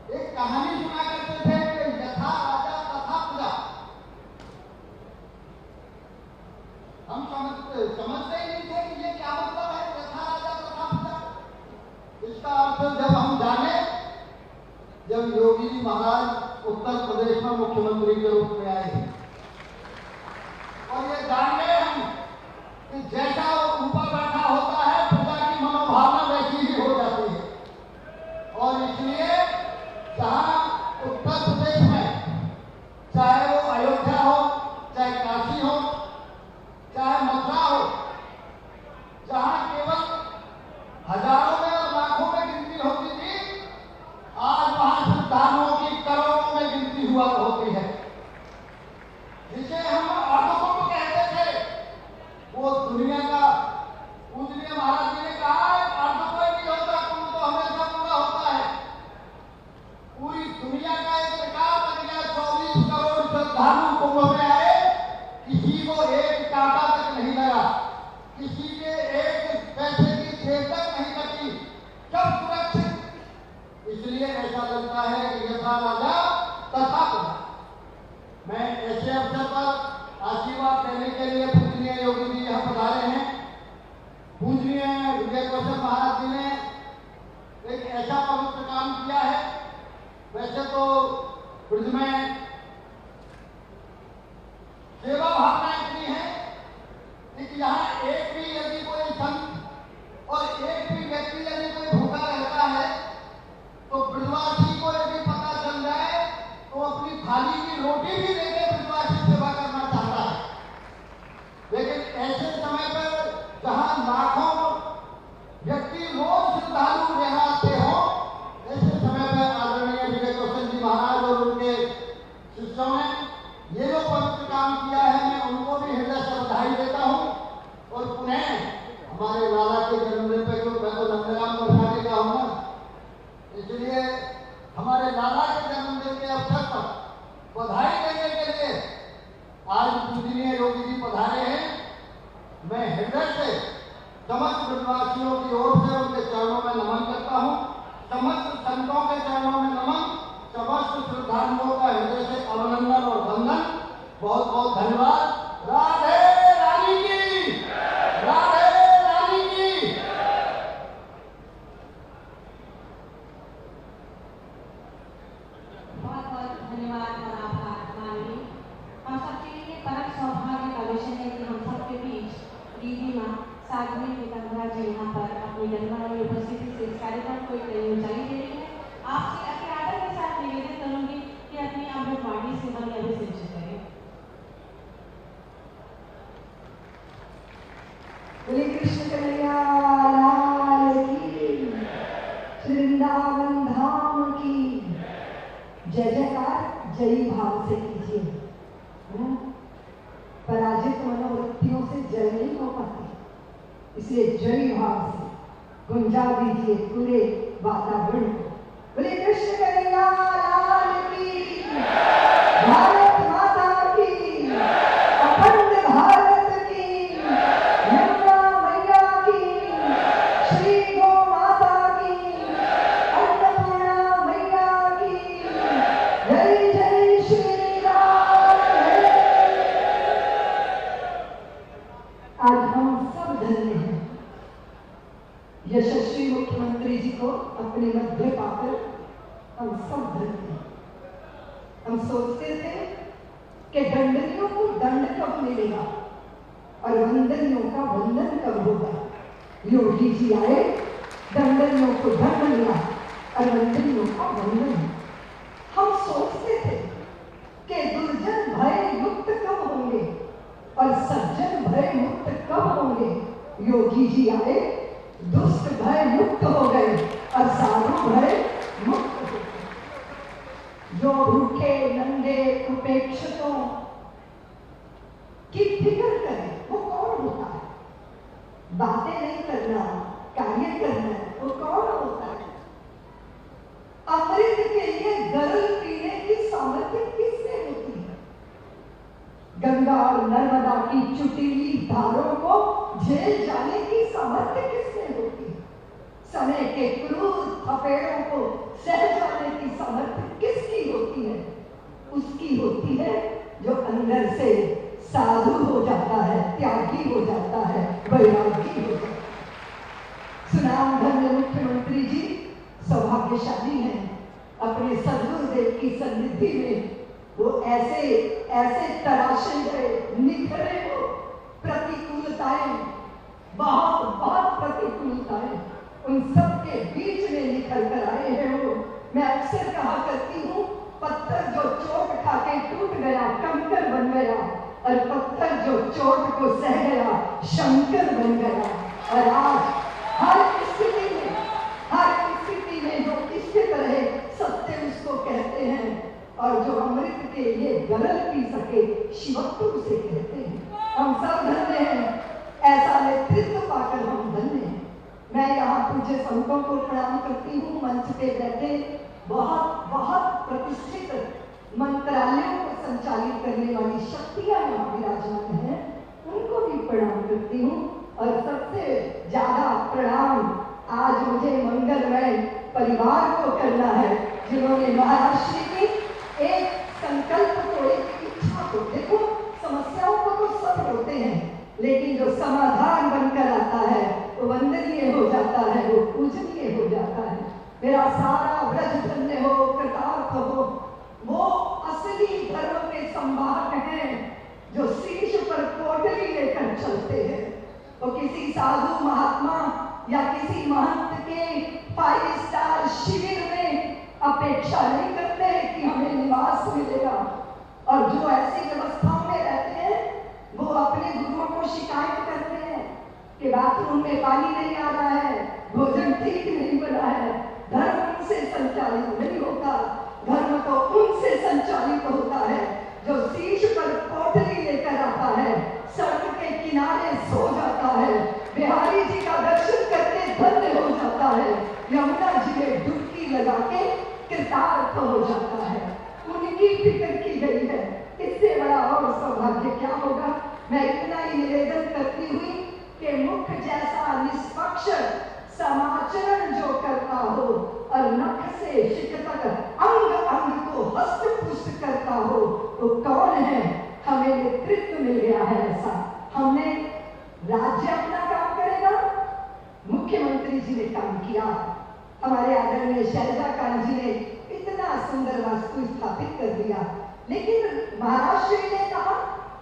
एक कहानी सुना करते थे कि यथा राजा तथा प्रजा। हम समझते ही नहीं थे कि ये क्या मतलब है, यथा राजा तथा प्रजा। इसका अर्थ जब हम जाने, जब योगी जी महाराज उत्तर प्रदेश में मुख्यमंत्री के रूप में आए हैं, और ये जान गए हम कि जैसा ऊपर बैठा होता है, प्रजा की मनोभावना वैसी ही हो जाती है। और इसलिए जहां उत्तर प्रदेश में, चाहे वो अयोध्या हो, चाहे काशी हो, चाहे मथुरा हो, जहां केवल हजारों में और लाखों में गिनती होती थी, आज वहां श्रद्धालुओं की करोड़ों में गिनती हुआ होती है। जिसे हम अर्धकुंभ कहते थे, वो दुनिया का ब्रज में सेवा भावना इतनी है कि यहाँ एक भी यदि कोई संत और एक भी व्यक्ति यदि कोई भूखा रहता है तो ब्रजवासी को यदि पता चल जाए तो अपनी थाली की रोटी भी लेके ब्रजवासी सेवा करना चाहता है। लेकिन ऐसे समय पर जहाँ लाखों व्यक्ति रोज श्रद्धालु यहाँ आते हो, ऐसे समय पर आदरणीय विजय कौशल जी महाराज और उनके शिष्यों ने ये जो पवित्र काम किया है, मैं उनको भी हृदय से बधाई देता हूँ। और पुनः हमारे लाला के जन्मदिन पर जो मैं तो नंदराम बरसाने का हूँ ना, इसलिए हमारे लाला के जन्मदिन के अवसर पर बधाई देने के लिए आज पूजनीय योगी जी पधारे हैं। मैं हृदय से समस्त ब्रजवासियों की ओर से उनके चरणों में नमन करता हूँ, समस्त संतों के चरणों में नमन, समस्त श्रद्धालुओं का हृदय से अभिनंदन और वंदन। बहुत बहुत धन्यवाद। राधे रानी की, राधे रानी की। बहुत बहुत धन्यवाद और आभार माननीय। हम सबके लिए परम सौभाग्य का विषय है कि हम सबके बीच दीदी माँ साध्वी पीताम्बरा जी यहाँ पर अपनी जन्मदिन उपस्थिति से इस कार्यक्रम को एक नई ऊंचाई दे रही है। आपसे अति आदर के साथ निवेदन करूंगी कि अपनी अमृतवाणी से हमें अभिषेक करें। बोले कृष्ण कन्हैया लाल की, श्री वृंदावन धाम की जय जयकार जय भाव से कीजिए। पराजित मनोवृत्तियों से जय नहीं हो पाती, इसलिए जय भाव से गुंजा दीजिए पूरे वातावरण को। बोले कृष्ण कन्हैया लाल की, भारत माता की, अखंड भारत की, यमुना मैया की, श्री गो माता की, अन्नपूर्णा मैया की, जय जय श्री राम। आज हम सब धन्य हैं यशस्वी मुख्यमंत्री जी को अपने मध्य पाकर। हम सब धन्य हैं। हम सोचते थे कि दंडनियों को दंड कब मिलेगा और वंदनियों का वंदन कब होगा। योगी जी आए, दंडनियों को दंड मिला और वंदनियों का वंदन। हम सोचते थे कि दुर्जन भय युक्त कब होंगे और सज्जन भय मुक्त कब होंगे। योगी जी आए, दुष्ट भय मुक्त हो गए और साधु भय मुक्त हो गए। जो भूखे नंगे उपेक्षितों की फिक्र करे वो कौन होता है। बातें नहीं करना, कार्य करना, वो कौन होता है। अमृत के लिए गरल पीने की सामर्थ्य किससे होती है। गंगा और नर्मदा की चुटीली धारों को झेल जाने की सामर्थ्य किससे होती है। समय के क्रूर थपेड़ों को सह जाने की सामर्थ्य किसकी होती है। उसकी होती है जो अंदर से साधु हो जाता है, त्यागी हो जाता है, वैरागी हो जाता है। सुनाम धन्य मुख्यमंत्री जी सौभाग्यशाली हैं। अपने सदगुरुदेव की सन्निधि में वो ऐसे ऐसे तराशे गए, निखरे हो प्रतिकूलताएं, बहुत बहुत प्रतिकूलताएं, उन सब के बीच में निखर कर आए हैं वो। मैं अक्सर कहा करती हूँ, पत्थर जो चोट खा के टूट गया कंकर बन गया और पत्थर जो चोट को सह गया शंकर बन गया। और आज हर स्थिति में जो इसके तरह सत्य उसको कहते हैं और जो अमृत के लिए गरल पी सके शिवत्व उसे कहते हैं। हम सब धन्य हैं, ऐसा नेतृत्व पाकर हम धन्य हैं। मैं यहाँ पूज्य संतों को प्रणाम करती हूँ। मंच पे बैठे बहुत बहुत प्रतिष्ठित मंत्रालयों को संचालित करने वाली शक्तियाँ यहाँ विराजमान हैं, उनको भी प्रणाम करती हूँ। और सबसे ज्यादा प्रणाम आज मुझे मंगलमय परिवार को करना है, जिन्होंने महाराष्ट्र की एक संकल्प को, एक इच्छा को, देखो समस्याओं को तो सब होते हैं, लेकिन जो समाधान बनकर आता है वो वंदनीय हो जाता है, वो पूजनीय हो जाता है। मेरा सारा व्रज धन्य हो, कृतार्थ हो, वो संवाहक हैं जो शीश पर कोटली लेकर चलते हैं। वो किसी साधु महात्मा या किसी महंत के 5 स्टार शिविर में अपेक्षा नहीं करते हैं कि हमें निवास मिलेगा, और जो ऐसी व्यवस्थाओं में रहते हैं वो अपने गुरुओं को शिकायत करते हैं कि बाथरूम में पानी नहीं आ रहा है, भोजन ठीक नहीं बना है। धर्म उनसे संचालित नहीं होता, धर्म तो उनसे संचालित होता है जो शीश पर पोटली लेकर आता है, सड़क के किनारे सो जाता है, बिहारी जी का दर्शन करके धन्य हो जाता है, यमुना जी में डुबकी लगा के कृतार्थ हो जाता है। उनकी फिक्र की गई है, इससे बड़ा और सौभाग्य क्या होगा। मैं इतना ही निवेदन करती हुई कि मुख जैसा निष्पक्ष समाचरण जो करता हो और नख से शिख तक अंग अंग को हस्त पुष्ट करता हो, तो कौन है। हमें नेतृत्व मिल गया है ऐसा। हमने राज्य अपना काम करेगा, मुख्यमंत्री जी ने काम किया, हमारे आदरणीय शैलजा कांत जी ने इतना सुंदर वास्तु स्थापित कर दिया। लेकिन महाराज श्री ने कहा,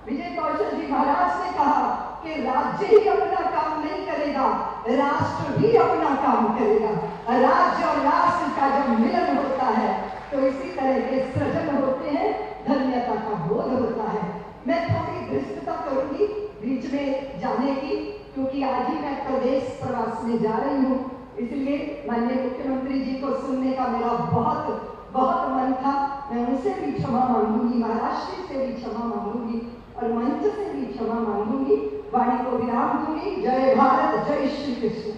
विजय कौशल जी महाराज ने कहा कि राज्य ही अपना काम नहीं करेगा, राष्ट्र भी अपना काम करेगा। राज्य और राष्ट्र का जब मिलन होता है तो इसी तरह के सृजन होते हैं, धन्यता का बोध होता है। मैं थोड़ी धृष्टता करूंगी बीच में जाने की, क्योंकि आज ही मैं प्रदेश प्रवास में जा रही हूँ, इसलिए माननीय मुख्यमंत्री जी को सुनने का मेरा बहुत बहुत मन था। मैं उनसे भी क्षमा मांगूंगी, महाराष्ट्र से भी क्षमा मांगूंगी और मंच से भी क्षमा मांगूंगी। वाणी को विराम दूंगी। जय भारत, जय श्री कृष्ण।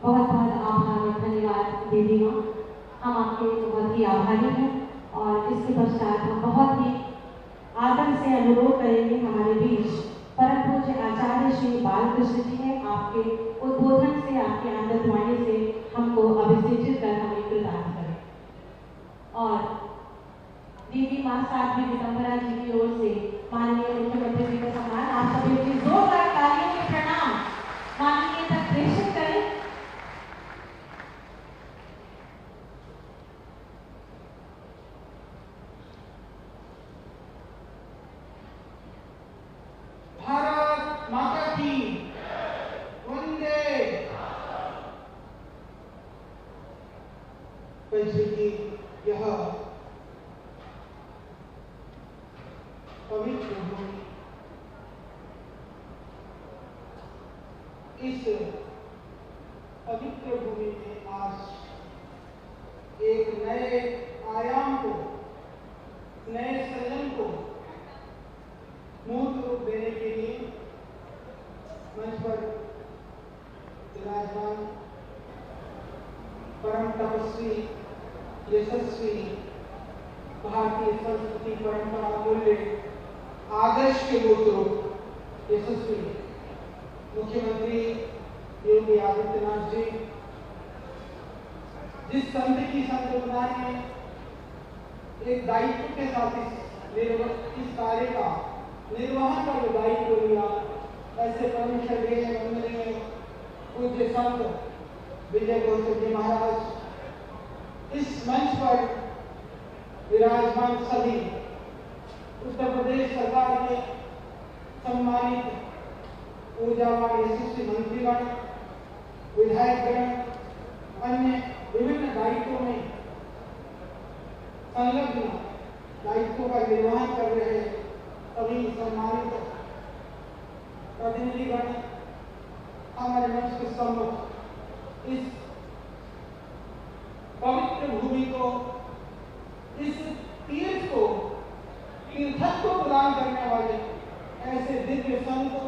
बहुत बहुत आभार, धन्यवाद दीदी माँ, हम आपके बहुत ही आभारी हैं। और इसके पश्चात हम बहुत ही आदर से अनुरोध करेंगे हमारे बीच परम पूज्य आचार्य श्री बालकृष्ण जी ने आपके उद्बोधन से, आपके आनंदवाणी से हमको अभिषेचित कर हमें कृतार्थ करें। और दीदी माँ साध्वी दिगंबरा जी की ओर से माननीय मुख्यमंत्री जी का सम्मान, आप सभी की जोरदार तालियों के प्रणाम माननीय तक प्रेषित करें। भारत माता की वंदे। की यह पवित्र भूमि, इस पवित्र भूमि में आज एक नए आयाम को, नए सृजन को मूर्त रूप देने के लिए मंच पर विराजमान परम तपस्वी, यशस्वी, भारतीय संस्कृति परंपरा मूल्य आदर्श के मूर्त यशस्वी मुख्यमंत्री योगी आदित्यनाथ जी, जिस संत की संकल्पना ने एक दायित्व के साथ इस कार्य का निर्वहन का जो दायित्व लिया, ऐसे परम श्रद्धेय वंदनीय पूज्य संत विजय कौशल जी महाराज, इस मंच पर विराजमान सभी उत्तर प्रदेश सरकार के सम्मानित ऊर्जावान यशस्वी मंत्रीगण, विधायकगण, अन्य विभिन्न दायित्वों में संलग्न दायित्वों का निर्वहन कर रहे सभी सम्मानित प्रतिनिधिगण, हमारे मंच के सम्मुख इस पवित्र भूमि को, इस तीर्थ को, तीर्थत्व प्रदान करने वाले ऐसे दिव्य संतों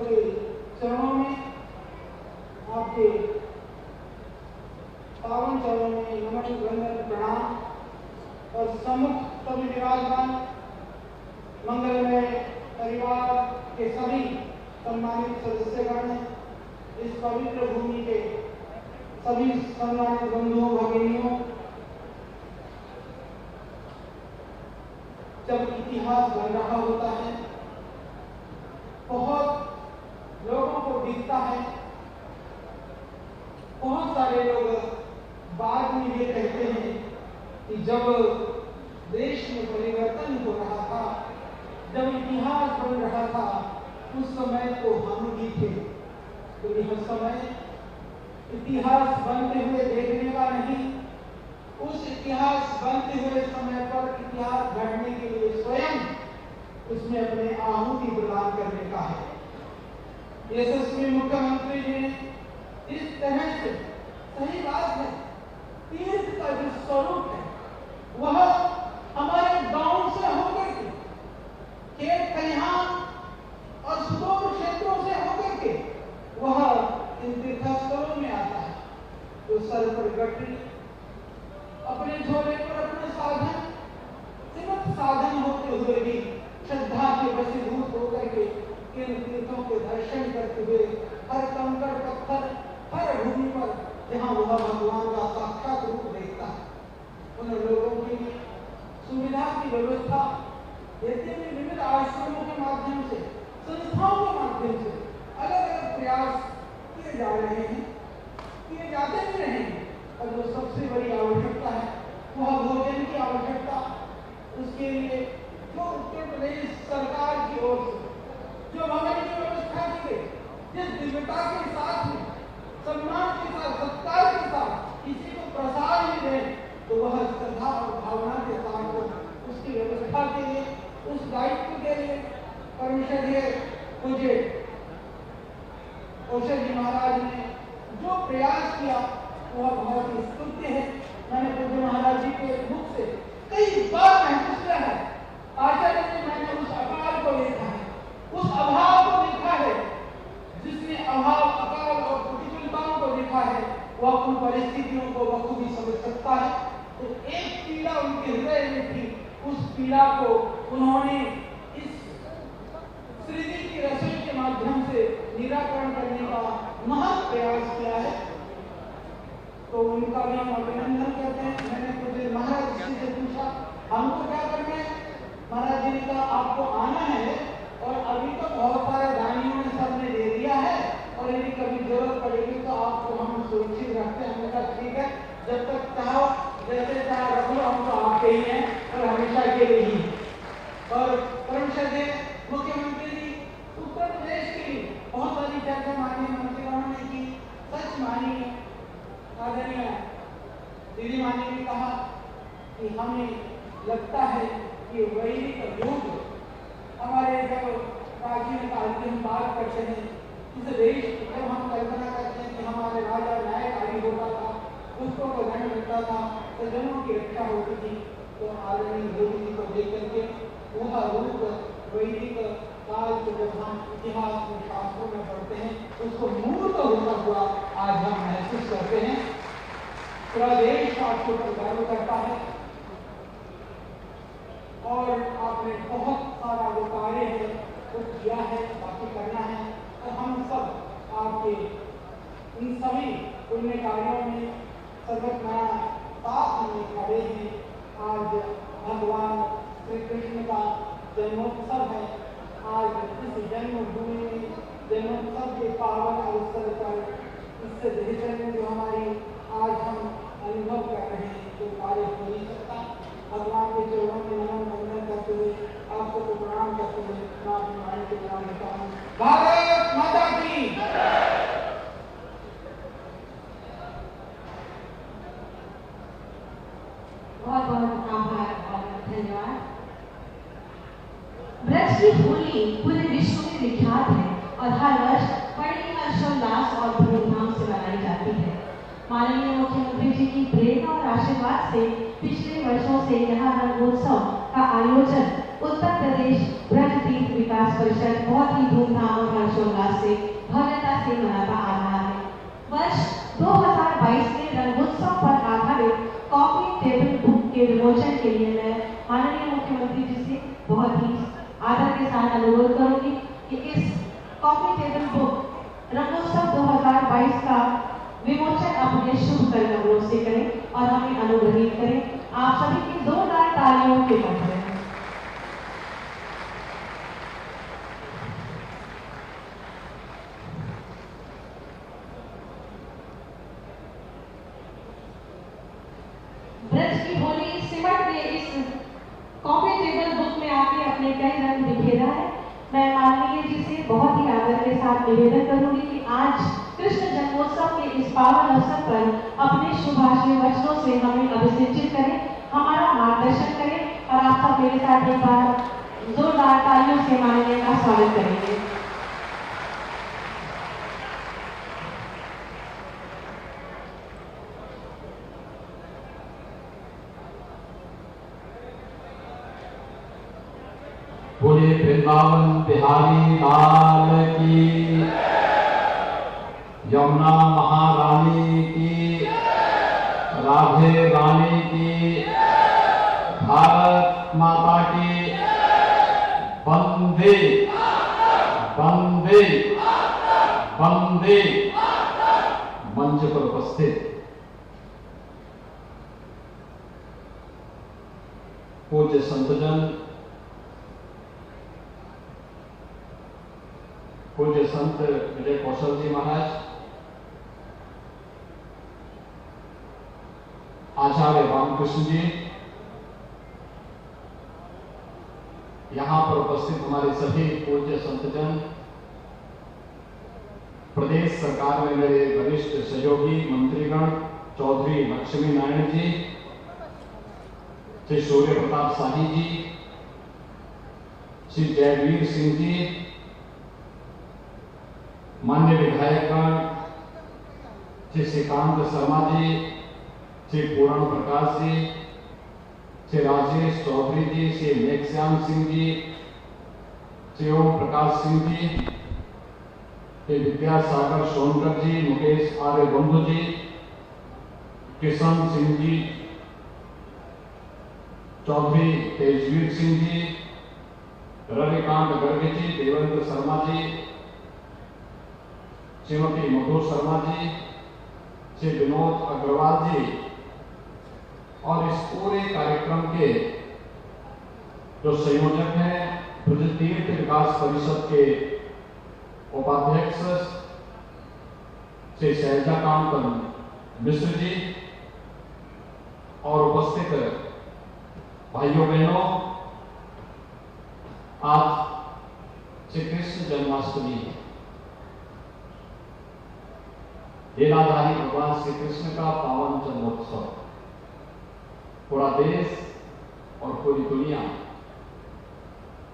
के चरणों में, आपके पावन चरणों में नमन वंदन प्रणाम। और सम्मुख सभी विराजमान मंगलमय परिवार के सभी सम्मानित सदस्यगण, इस पवित्र भूमि के सभी सम्मानित बंधुओं भगिनियों, जब इतिहास बन रहा होता है बहुत लोगों को दिखता है, बहुत सारे लोग बाद में ये कहते हैं कि जब देश में परिवर्तन हो रहा था, जब इतिहास बन रहा था, उस समय तो हम भी थे। तो यह समय इतिहास बनते हुए देखने का नहीं, उस इतिहास बनते हुए समय पर इतिहास गढ़ने के लिए स्वयं उसमें अपने आहुति प्रदान करने का है। यशस्वी मुख्यमंत्री जी ने इस तरह से, सही बात है, तीर्थ का जो स्वरूप है वह हमारे गांव से होकर के, खेत खलिहान और सुदूर क्षेत्रों से होकर के वह इन तीर्थस्थलों में आता है। तो सर पर गठरी, अपने झोले पर अपने साधन, सीमित साधन होते हुए भी श्रद्धा के वशीभूत होकर के इन तीर्थों के दर्शन करते हुए हर कंकड़ पत्थर, हर भूमि पर जहाँ वह भगवान का साक्षात रूप देखता है, उन लोगों के लिए सुविधा की व्यवस्था देते हुए विविध आश्रमों के माध्यम से, संस्थाओं के माध्यम से अलग अलग प्रयास किए जा रहे हैं, किए जाते भी रहेंगे। और जो सबसे बड़ी आवश्यकता है वह भोजन की आवश्यकता। उसके लिए जो उत्तर प्रदेश सरकार की ओर से जो भवन की व्यवस्था की गई, जिस दिव्यता के साथ में, सम्मान के साथ, सत्कार के साथ किसी को प्रसाद भी दे, तो वह श्रद्धा और भावना के साथ उसकी व्यवस्था के लिए, उस दायित्व के लिए परमेश्वरीय पूज्य औषध जी महाराज ने जो प्रयास किया वह बहुत ही स्तुत्य है। मैंने पूज्य महाराज जी के मुख से कई बार महसूस किया है, आचार्य जी, मैंने उस अकाल को देखा है, उस अभाव को देखा है। जिसने अभाव, अकाल और प्रतिकूलताओं को देखा है वह उन परिस्थितियों को बखूबी समझ सकता है। तो एक पीड़ा उनके हृदय में थी, उस पीड़ा को उन्होंने इस सृजन की रसोई के माध्यम से निराकरण करने का महत् प्रयास किया है। तो उनका भी हम अभिनंदन करते हैं। मैंने पूज्य महाराज जी से पूछा हमको क्या करना है, महाराज जी ने कहा आपको आना है और अभी तो बहुत सारे दानियों ने सबने दे दिया है और यदि कभी जरूरत पड़ेगी तो आपको हम सुरक्षित रखते हैं। हमने कहा ठीक है, जब तक चाहो जैसे चाहे रख लो, हम तो आपके ही हैं और हमेशा के लिए ही। और परमश्रद्धेय मुख्यमंत्री जी उत्तर प्रदेश के लिए बहुत सारी चर्चा माननीय मंत्रियों ने की, सच मानी। आदरणीय दीदी मानी ने कहा कि हमें लगता है कि वैदिक युग हमारे जब प्राचीन काल की हम बात करते हैं, इस देश जब हम कल्पना करते हैं कि हमारे राजा न्यायकारी होता था, पुष्पों को दंड मिलता था, सज्जनों की रक्षा होती थी, तो आदरणीय योगी जी को देख करके वह रूप वैदिक काल के जब हम इतिहास में, शास्त्रों में पढ़ते हैं, उसको मूर्त होता हुआ आज हम महसूस करते हैं। पूरा देश आपके ऊपर गर्व करता है और आपने बहुत सारा वो कार्य है वो किया है, बाकी करना है। तो हम सब आपके इन सभी पुण्य कार्यों में सर्वथा साथ में खड़े हैं। आज भगवान श्री कृष्ण का जन्मोत्सव है। आज इस जन्मभूमि में जन्मोत्सव के पावन अवसर पर इससे बेहतर में जो हमारी आज हम अनुभव कर रहे हैं, जो कार्य हो नहीं सकता। भगवान के चरणों में नमन वंदन करते हुए आपको तो प्रणाम करते हुए मैं अपनी वाणी के प्रणाम करता हूँ। भारत माता की बहुत बहुत आभार और धन्यवाद। ब्रज की होली पूरे विश्व में विख्यात है और हर वर्ष बड़े ही हर्षोल्लास और धूमधाम से मनाई जाती है। माननीय मुख्यमंत्री जी की प्रेरणा और आशीर्वाद से पिछले वर्षों से यहाँ रंगोत्सव का आयोजन उत्तर प्रदेश ब्रज तीर्थ विकास परिषद बहुत ही धूमधाम और हर्षोल्लास से भव्यता से मनाता आ रहा है। वर्ष 2022 में रंगोत्सव पर आधारित कॉफी टेबल बुक के विमोचन के लिए मैं माननीय मुख्यमंत्री जी से बहुत ही आदर के साथ अनुरोध करूंगी कि इस कॉफी टेबल बुक रंगोत्सव 2022 का विमोचन अपने शुभ कर्मों से करें और हमें अनुग्रहित करें। आप सभी की जोरदार तालियों के बजाय में आके अपने कई रंग बिखेरा है। मैं माननीय जी से बहुत ही आदर के साथ निवेदन करूंगी कि आज कृष्ण जन्मोत्सव के इस पावन अवसर पर अपने शुभाशय वचनों से हमें अभिषेचित करें, हमारा मार्गदर्शन करें और आप सब मेरे साथ एक बार जोरदार तालियों से माननीय का स्वागत करेंगे। पूरे वृंदावन बिहारी लाल की, यमुना महारानी की, राधे रानी की, भारत माता की, वंदे वंदे वंदे। मंच पर उपस्थित पूज्य संतजन, पूज्य संत विजय कौशल जी महाराज, आचार्य रामकृष्ण जी, यहां पर उपस्थित हमारे सभी पूज्य संतजन, प्रदेश सरकार में मेरे वरिष्ठ सहयोगी मंत्रीगण, चौधरी लक्ष्मी नारायण जी, श्री सूर्य प्रताप शाही जी, श्री जयवीर सिंह जी, मान्य विधायकगण, श्री श्रीकांत शर्मा जी, श्री पूरण प्रकाश जी, श्री राजेश चौधरी जी, श्री मेघश्याम सिंह जी, श्री ओम प्रकाश सिंह जी, श्री विद्यासागर सोनकर जी, मुकेश आर्य बंधु जी, किशन सिंह जी, चौधरी तेजवीर सिंह जी, रविकांत गर्ग जी, देवेंद्र शर्मा जी, श्रीमती मधु शर्मा जी, श्री विनोद अग्रवाल जी और इस पूरे कार्यक्रम के जो संयोजक हैं, ब्रज तीर्थ विकास परिषद के उपाध्यक्ष श्री शैलजाकांत मिश्र जी और उपस्थित भाइयों बहनों, आज श्री कृष्ण जन्माष्टमी है। लीलाधारी भगवान श्री कृष्ण का पावन जन्मोत्सव पूरा देश और पूरी दुनिया,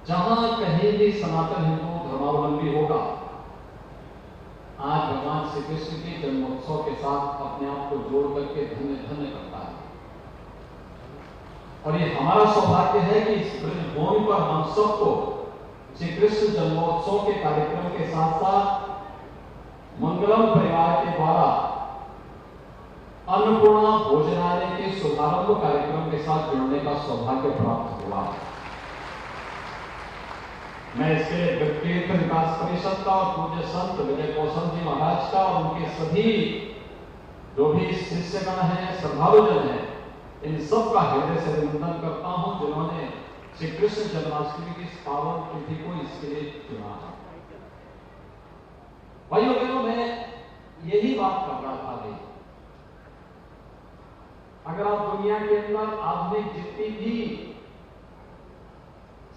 जहां कहीं भी सनातन हिंदू धर्मावलंबी होगा, आज भगवान श्री कृष्ण के जन्मोत्सव के साथ अपने आप को जोड़ करके धन्य धन्य करता है। और ये हमारा सौभाग्य है कि इस ब्रजभूमि पर हम सबको श्री कृष्ण जन्मोत्सव के कार्यक्रम के साथ साथ मंगलम परिवार के द्वारा अन्नपूर्णा भोजनालय के शुभारंभ कार्यक्रम के साथ जुड़ने का सौभाग्य प्राप्त हुआ। मैं इसके तीर्थ विकास परिषद का और पूज्य संत विजय कौशल जी महाराज का और उनके सभी जो भी शिष्यगण हैं, श्रद्धालुजन हैं, इन सब का हृदय से अभिनंदन करता हूं, जिन्होंने श्री कृष्ण जन्माष्टमी की इस पावन तिथि को इसके लिए चुना है। भाइयों बहनों, मैं यही बात कर रहा था अभी। अगर आप दुनिया के अंदर आधुनिक जितनी भी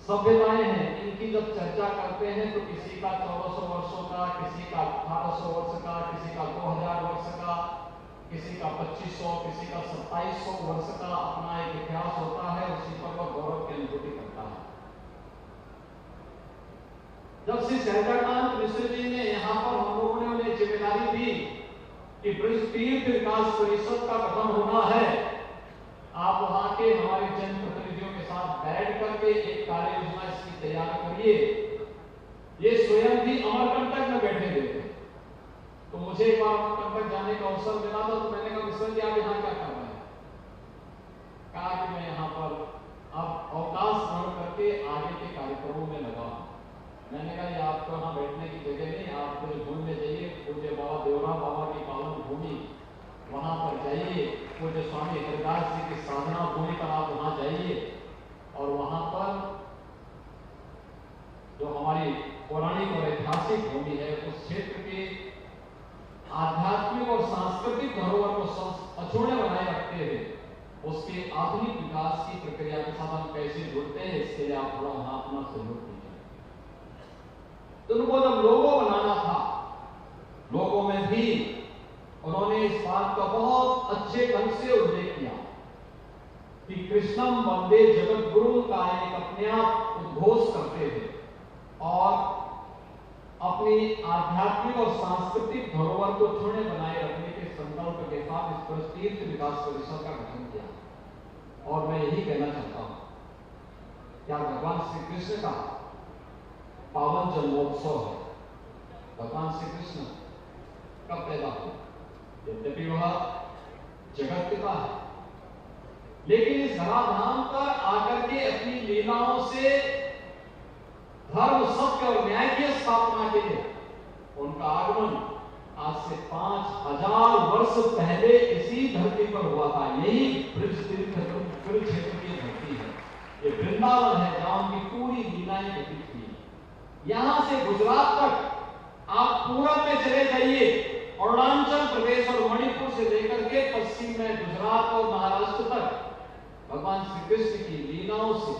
सभ्यताएं हैं, इनकी जब चर्चा करते हैं तो किसी का 1400 वर्षों का, किसी का 1800 वर्ष का, किसी का 2000 वर्ष का, किसी का 2500, किसी का 2700 वर्ष का अपना एक इतिहास होता है। उसी पर वह गौरव की अनुभूति करता है। जब श्री शैलजाकांत मिश्र जी ने यहाँ पर हम लोगों ने उन्हें जिम्मेदारी दी कि ब्रज तीर्थ विकास परिषद का गठन होना है, आप वहां के हमारे जनप्रतिनिधियों के साथ बैठ करके एक कार्य योजना इसकी तैयार करिए। ये स्वयं भी अमरकंटक में बैठे हुए थे, तो मुझे एक बार अमरकंटक जाने का अवसर मिला था। तो मैंने कहा, मिश्र जी आप यहाँ क्या कर रहे हैं? कहा कि मैं यहाँ पर अब अवकाश ग्रहण करके आगे के कार्यक्रमों में लगा हूं। मैंने कहा, ये आपको यहाँ बैठने की जगह नहीं, आप ब्रजभूमि में जाइए, पूज्य बाबा देवराम बाबा की पावन भूमि वहां पर जाइए, पूज्य स्वामी हरिदास जी की साधना भूमि पर आप वहां जाइए और वहां पर जो हमारी पौराणिक और ऐतिहासिक भूमि है, उस क्षेत्र के आध्यात्मिक और सांस्कृतिक धरोहर को अछूते बनाए रखते हुए उसके आधुनिक विकास की प्रक्रिया के साथ हम कैसे जुड़ते हैं, इसके लिए आप थोड़ा वहां अपना सहयोग कीजिए। तो उनको जब लोगो बनाना था, लोगों में भी उन्होंने इस बात का बहुत अच्छे ढंग से उल्लेख किया कि कृष्णम वंदे जगत गुरु का एक अपने आप उद्घोष करते थे और अपनी आध्यात्मिक और सांस्कृतिक धरोहर को छूने बनाए रखने के संकल्प के साथ इस ब्रज तीर्थ विकास परिषद का गठन किया। और मैं यही कहना चाहता हूं, क्या भगवान श्री कृष्ण का पावन जन्मोत्सव है। भगवान श्री कृष्ण कब पैदा हुए, यद्यपि वह जगत पिता है, लेकिन इस धराधाम पर आकर के अपनी लीलाओं से धर्म, सत्य और न्याय की स्थापना के लिए उनका आगमन आज से 5000 वर्ष पहले इसी धरती पर हुआ था। यही ब्रज तीर्थ क्षेत्र की धरती है, ये वृंदावन है जहां उनकी पूरी लीलाएं घटित हुई। यहां से गुजरात तक आप पूरब में चले जाइए, अरुणाचल प्रदेश और मणिपुर से लेकर के पश्चिम में गुजरात और महाराष्ट्र तक भगवान श्री कृष्ण की लीलाओं से,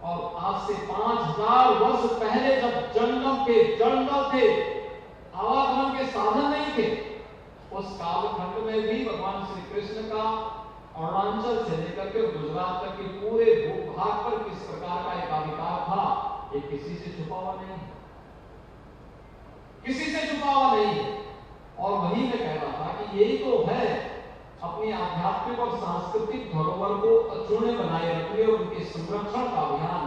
और आज से 5000 वर्ष पहले जब जंगल थे, आवागमन के साधन नहीं थे, उस कालखंड में भी भगवान श्री कृष्ण का अरुणाचल से लेकर के गुजरात तक के पूरे भूभाग पर किस प्रकार का एक अधिकार था, ये किसी से छुपा हुआ नहीं है, किसी से छुपा हुआ नहीं है। और वही मैं कह रहा था कि यही तो है अपनी आध्यात्मिक और सांस्कृतिक धरोहर को अक्षुण्य बनाए रखने और उनके संरक्षण का अभियान,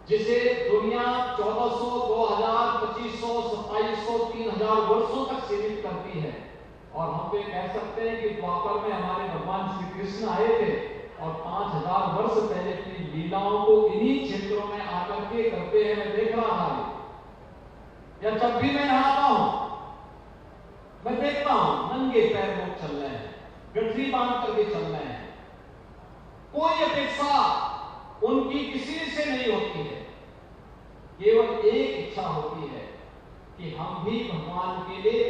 जिसे दुनिया 1400, 2000, 2500, 2700, 3000 वर्षों तक सीमित करती है। और हम तो कह सकते हैं कि द्वापर में हमारे भगवान श्री कृष्ण आए थे और 5000 वर्ष पहले अपनी लीलाओं को इन्हीं क्षेत्रों में आकर के करते हैं। मैं देख रहा था, या जब भी मैं नहाता हूं मैं देखता हूं नंगे पैर लोग चल रहे हैं, गठरी बांध करके चल रहे हैं। कोई अपेक्षा उनकी किसी से नहीं होती है, केवल एक इच्छा होती है कि हम भी भगवान के लिए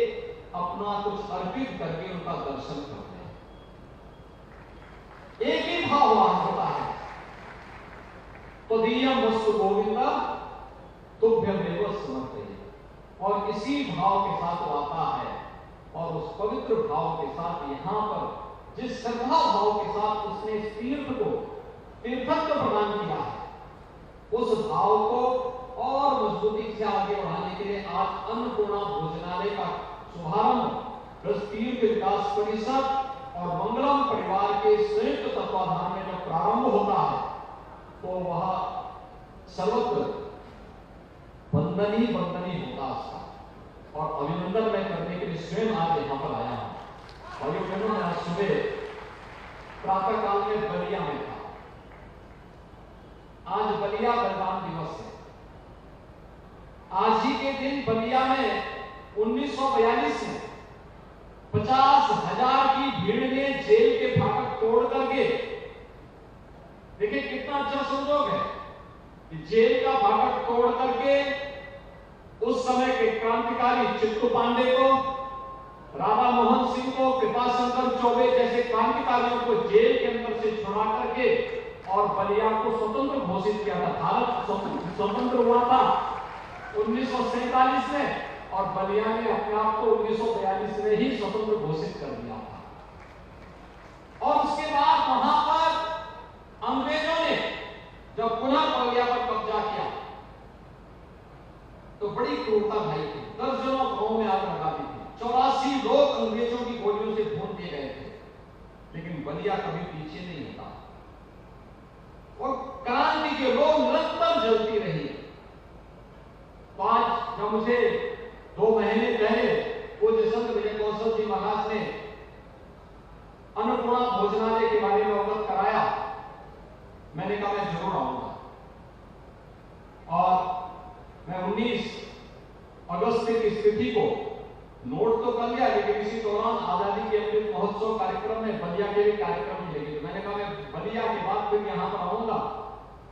अपना कुछ अर्पित करके उनका दर्शन करते हैं। एक ही भाव होता है, तो दिया वस्तु गोविंदा तुभ्यमेव समर्पये। और इसी भाव के साथ वो आता है और उस पवित्र भाव के साथ यहां पर जिस श्रद्धा भाव के साथ उसने इस तीर्थ को तीर्थत्व प्रदान किया है, उस भाव को और मजबूती से आगे बढ़ाने के लिए आज अन्नपूर्णा भोजनालय का शुभारंभ ब्रज तीर्थ विकास परिषद और मंगलम परिवार के संयुक्त तत्वाधान में जब प्रारंभ होता है तो वह सर्वत्र वंदनी होता उसका। और अभिनंदन मैं करने के लिए स्वयं आज यहां पर आया हूं। और ये कहूं, मैं आज सुबह प्रातः काल में बलिया में था। आज बलिया बलिदान दिवस है। आज ही के दिन बलिया में 1942 में 50,000 की भीड़ ने जेल के फाटक तोड़ करके, देखिए कितना अच्छा संयोग है कि जेल का फाटक तोड़ करके उस समय के क्रांतिकारी चित्तू पांडे को, राधा मोहन सिंह को, कृपाशंकर चौबे जैसे क्रांतिकारियों को जेल के अंदर से छुड़ा करके और बलिया को स्वतंत्र घोषित किया था। भारत स्वतंत्र हुआ था 1947 में और बलिया ने अपने आप को 1942 में ही स्वतंत्र घोषित कर दिया था। और उसके बाद वहां पर अंग्रेजों ने जब पुनः बलिया पर कब्जा किया तो बड़ी क्रूरता ढाई थी। दर्जनों गांवों में आग लगा दी थी। 84 लोग अंग्रेजों की गोलियों से भून दिए गए थे, लेकिन बलिया कभी पीछे नहीं हटा और क्रांति की रोग निरंतर जलती रही। तो आज जब मुझे 2 महीने पहले पूज्य संत विजय कौशल जी महाराज ने अन्नपूर्णा भोजनालय के बारे में अवगत कराया, मैंने कहा मैं जरूर आऊंगा। और मैं 19 अगस्त की स्थिति को नोट तो कर लिया, लेकिन इसी दौरान आजादी के अमृत महोत्सव कार्यक्रम में बलिया के लिए कार्यक्रम लेंगे। मैंने कहा मैं बलिया के बाद फिर यहां पर आऊंगा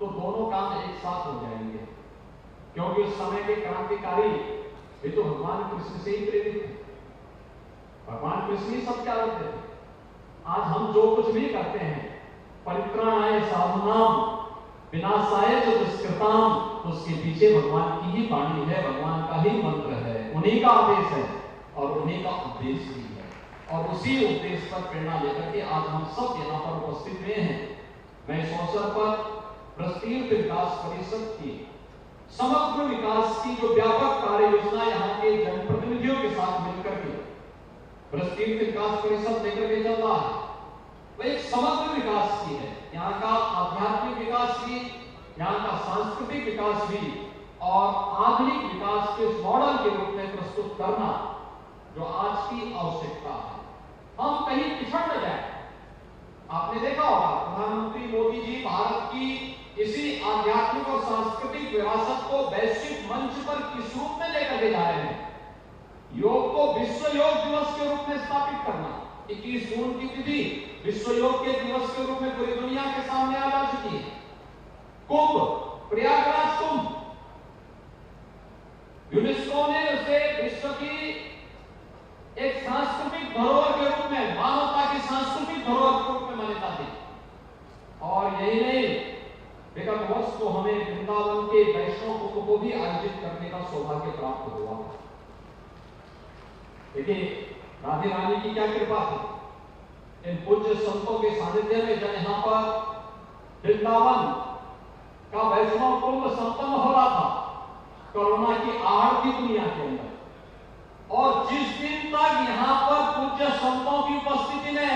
तो दोनों काम एक साथ हो जाएंगे, क्योंकि उस समय के क्रांतिकारी ये तो भगवान कृष्ण से ही प्रेरित थे। भगवान कृष्ण ही सब क्या करते थे। आज हम जो कुछ भी करते हैं साधुनाम विनाशाय च दुष्कृताम, उसके पीछे भगवान की ही वाणी है, भगवान का ही मंत्र है, उन्हीं का आदेश है और उन्हीं का उपदेश भी है। और उसी उपदेश पर प्रेरणा लेकर के आज हम सब यहाँ पर उपस्थित हुए हैं। मैं इस अवसर पर ब्रजतीर्थ विकास परिषद की समग्र विकास की जो व्यापक कार्य योजना यहाँ के जनप्रतिनिधियों के साथ मिलकर के ब्रजतीर्थ विकास परिषद लेकर के चल रहा है, वह एक समग्र विकास की है। यहाँ का आध्यात्मिक विकास भी, यहाँ का सांस्कृतिक विकास भी और आधुनिक विकास के मॉडल के रूप में प्रस्तुत करना जो आज की आवश्यकता है। हम कहीं पिछड़ न जाए। आपने देखा होगा प्रधानमंत्री मोदी जी भारत की इसी आध्यात्मिक और सांस्कृतिक विरासत को वैश्विक मंच पर किस रूप में लेकर के जा रहे हैं। योग को विश्व योग दिवस के रूप में स्थापित करना, 21 जून की तिथि विश्व योग के दिवस के रूप में पूरी दुनिया के सामने आ जा चुकी है। कुंभ, प्रयागराज कुंभ, यूनेस्को ने उसे विश्व की एक सांस्कृतिक धरोहर के रूप में, मानवता की सांस्कृतिक धरोहर के रूप में मान्यता दी। और यही नहीं, विगत वर्ष को हमें वृंदावन के वैष्णव कुंभ को भी आयोजित करने का सौभाग्य प्राप्त हुआ। देखिए राधे रानी की क्या कृपा थी। इन पूज्य संतों के सानिध्य में जब यहाँ पर वृंदावन का वैष्णव कुंभ संपन्न हो रहा था, कोरोना की आहट थी दुनिया के अंदर, और जिस दिन तक यहाँ पर पूज्य संतों की उपस्थिति में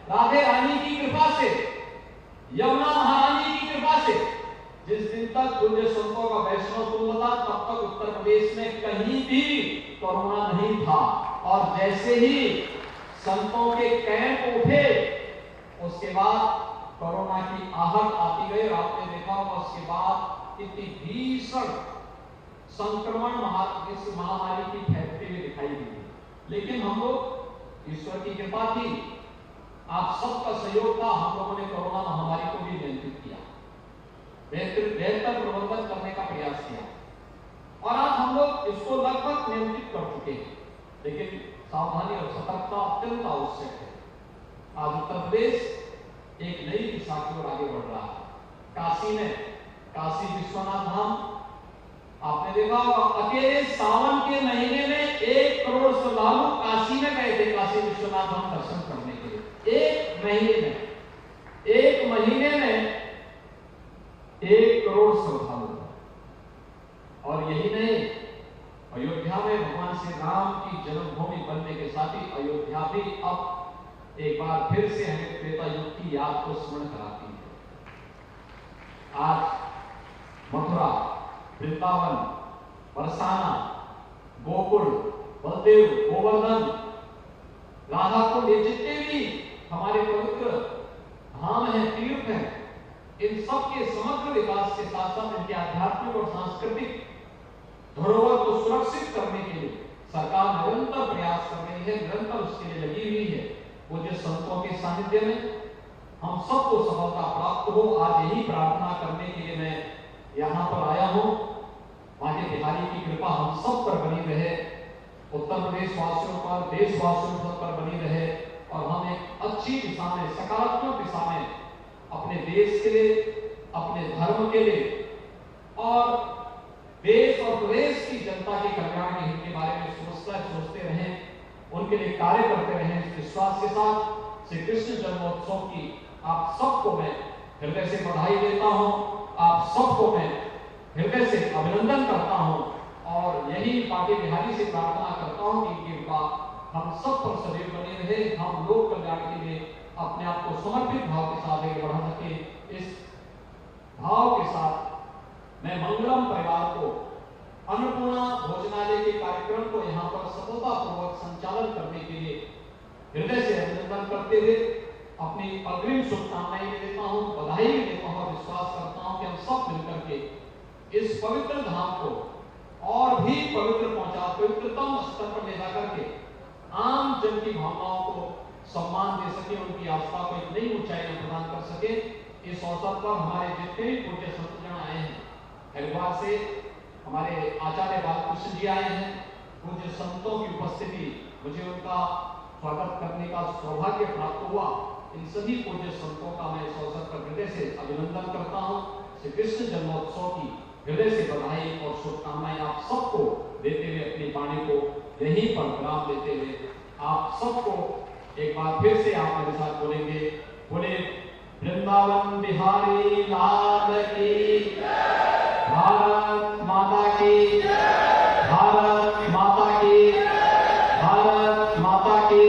राधे रानी की कृपा से, यमुना महारानी की कृपा से, जिस दिन तक पूज्य संतों का वैष्णव कुंभ था, तब तक उत्तर प्रदेश में कहीं भी कोरोना नहीं था। और जैसे ही संतों के कैंप उठे, उसके बाद कोरोना की आहट आती गई। आपने देखा होगा उसके बाद इतनी भीषण संक्रमण इस महामारी की फैलती हुई दिखाई दी। लेकिन हम लोग, ईश्वर की कृपा थी, आप सबका सहयोग था, हम लोगों ने कोरोना महामारी को भी नियंत्रित किया, बेहतर प्रबंधन करने का प्रयास किया और आज हम लोग इसको लगभग नियंत्रित कर चुके हैं। लेकिन सावधानी और सतर्कता अत्यंत आवश्यक है। आज उत्तर प्रदेश एक नई दिशा की ओर आगे बढ़ रहा है। काशी में काशी विश्वनाथ धाम, आपने देखा होगा अकेले सावन के महीने में 1 करोड़ श्रद्धालु काशी में गए थे, काशी विश्वनाथ धाम दर्शन करने के लिए। एक महीने में 1 करोड़ श्रद्धालु। और यही नहीं, अयोध्या में भगवान श्री राम की जन्मभूमि बनने के साथ ही अयोध्या भी अब एक बार फिर से हमें त्रेता युग की याद को स्मरण कराती है। आज मथुरा, वृंदावन, बरसाना, गोकुल, बलदेव, गोवर्धन, राधाकुंड, ये जितने भी हमारे पवित्र धाम हैं, तीर्थ हैं, इन सब के समग्र विकास के साथ साथ इनके आध्यात्मिक और सांस्कृतिक धरोहर को सुरक्षित करने के लिए सरकार निरंतर प्रयास कर रही है, निरंतर उसके लिए लगी हुई है। वो जो संतों के सानिध्य में हम सबको सफलता प्राप्त हो, आज यही प्रार्थना करने के लिए मैं यहाँ पर आया हूँ। माता बिहारी की कृपा हम सब पर बनी रहे, उत्तर प्रदेश वासियों पर, देशवासियों सब पर बनी रहे और हम एक अच्छी दिशा में, सकारात्मक दिशा में अपने देश के लिए, अपने धर्म के लिए और देश और प्रदेश की जनता के कल्याण के हित के बारे में सोचते रहें, उनके लिए कार्य करते रहें। इस विश्वास के साथ श्री कृष्ण जन्मोत्सव की आप सबको मैं हृदय से बधाई देता हूं, आप सबको मैं हृदय से अभिनंदन करता हूं और यही बाकी बिहारी से प्रार्थना करता हूं कि इनकी कृपा हम सब पर सदैव बनी रहे, हम लोक कल्याण के लिए अपने आप को समर्पित भाव के साथ आगे बढ़ा सके। इस भाव के साथ मैं मंगलम परिवार को अन्नपूर्णा भोजनालय के कार्यक्रम को यहाँ पर सफलतापूर्वक संचालन करने के लिए हृदय से अभिनंदन करते हुए अपनी अग्रिम शुभकामनाएं देता हूँ, बधाई भी देता हूँ और विश्वास करता हूँ कि हम सब मिलकर के इस पवित्र धाम को और भी पवित्रतम स्तर पर ले जाकर के आम जन की भावनाओं को सम्मान दे सके, उनकी आस्था को एक नई ऊंचाई में प्रदान कर सके। इस अवसर पर हमारे जितने भी पूज्य संतजन आए हैं, हरिद्वार से हमारे आचार्य बालकृष्ण जी आए हैं, पूज्य संतों की उपस्थिति, मुझे उनका स्वागत करने का सौभाग्य प्राप्त हुआ। इन सभी पूज्य संतों का मैं इस अवसर पर हृदय से से अभिनंदन करता हूँ। श्री कृष्ण जन्मोत्सव की हृदय से बधाई और शुभकामनाएं आप सबको देते हुए अपनी वाणी को यहीं पर विराम देते हुए आप सबको एक बार फिर से आप मेरे साथ बोलेंगे, बोले वृंदावन बिहारी लाल की, भारत माता की, भारत माता की, भारत माता की।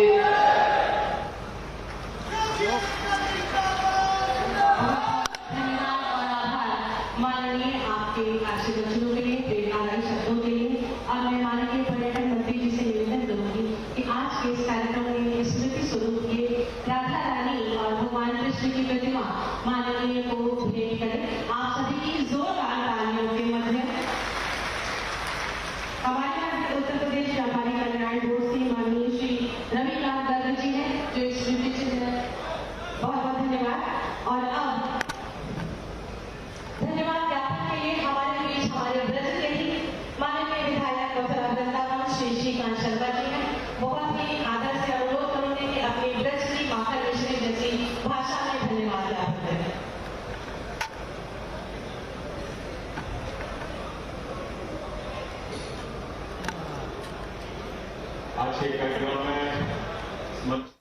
माननीय आपके आशीर्वचनों के लिए, प्रेरणादायी शब्दों के लिए। और मैं माननीय पर्यटन मंत्री जी से निवेदन करूंगी कि आज के इस कार्यक्रम में स्मृति स्वरूप ये राधा रानी और भगवान कृष्ण की प्रतिमा माननीय को भेंट करें। आप सभी की जोरदार तालियों के मध्य हमारे यहाँ उत्तर प्रदेश व्यापारी कल्याण बोर्ड से माननीय श्री रविलाल गर्ग जी हैं जो इस स्मृति चिन्ह, बहुत बहुत धन्यवाद। और अब धन्यवाद ज्ञापन के लिए हमारे बीच हमारे ब्रज के ही माननीय विधायक डॉक्टर वृंदावन श्री श्रीकांत शर्मा जी हैं। बहुत ही आदर से अनुरोध करूंगी कि अपनी ब्रज की माखन मिश्री जैसी भाषा में धन्यवाद ज्ञापन करें। आज के कार्यक्रम में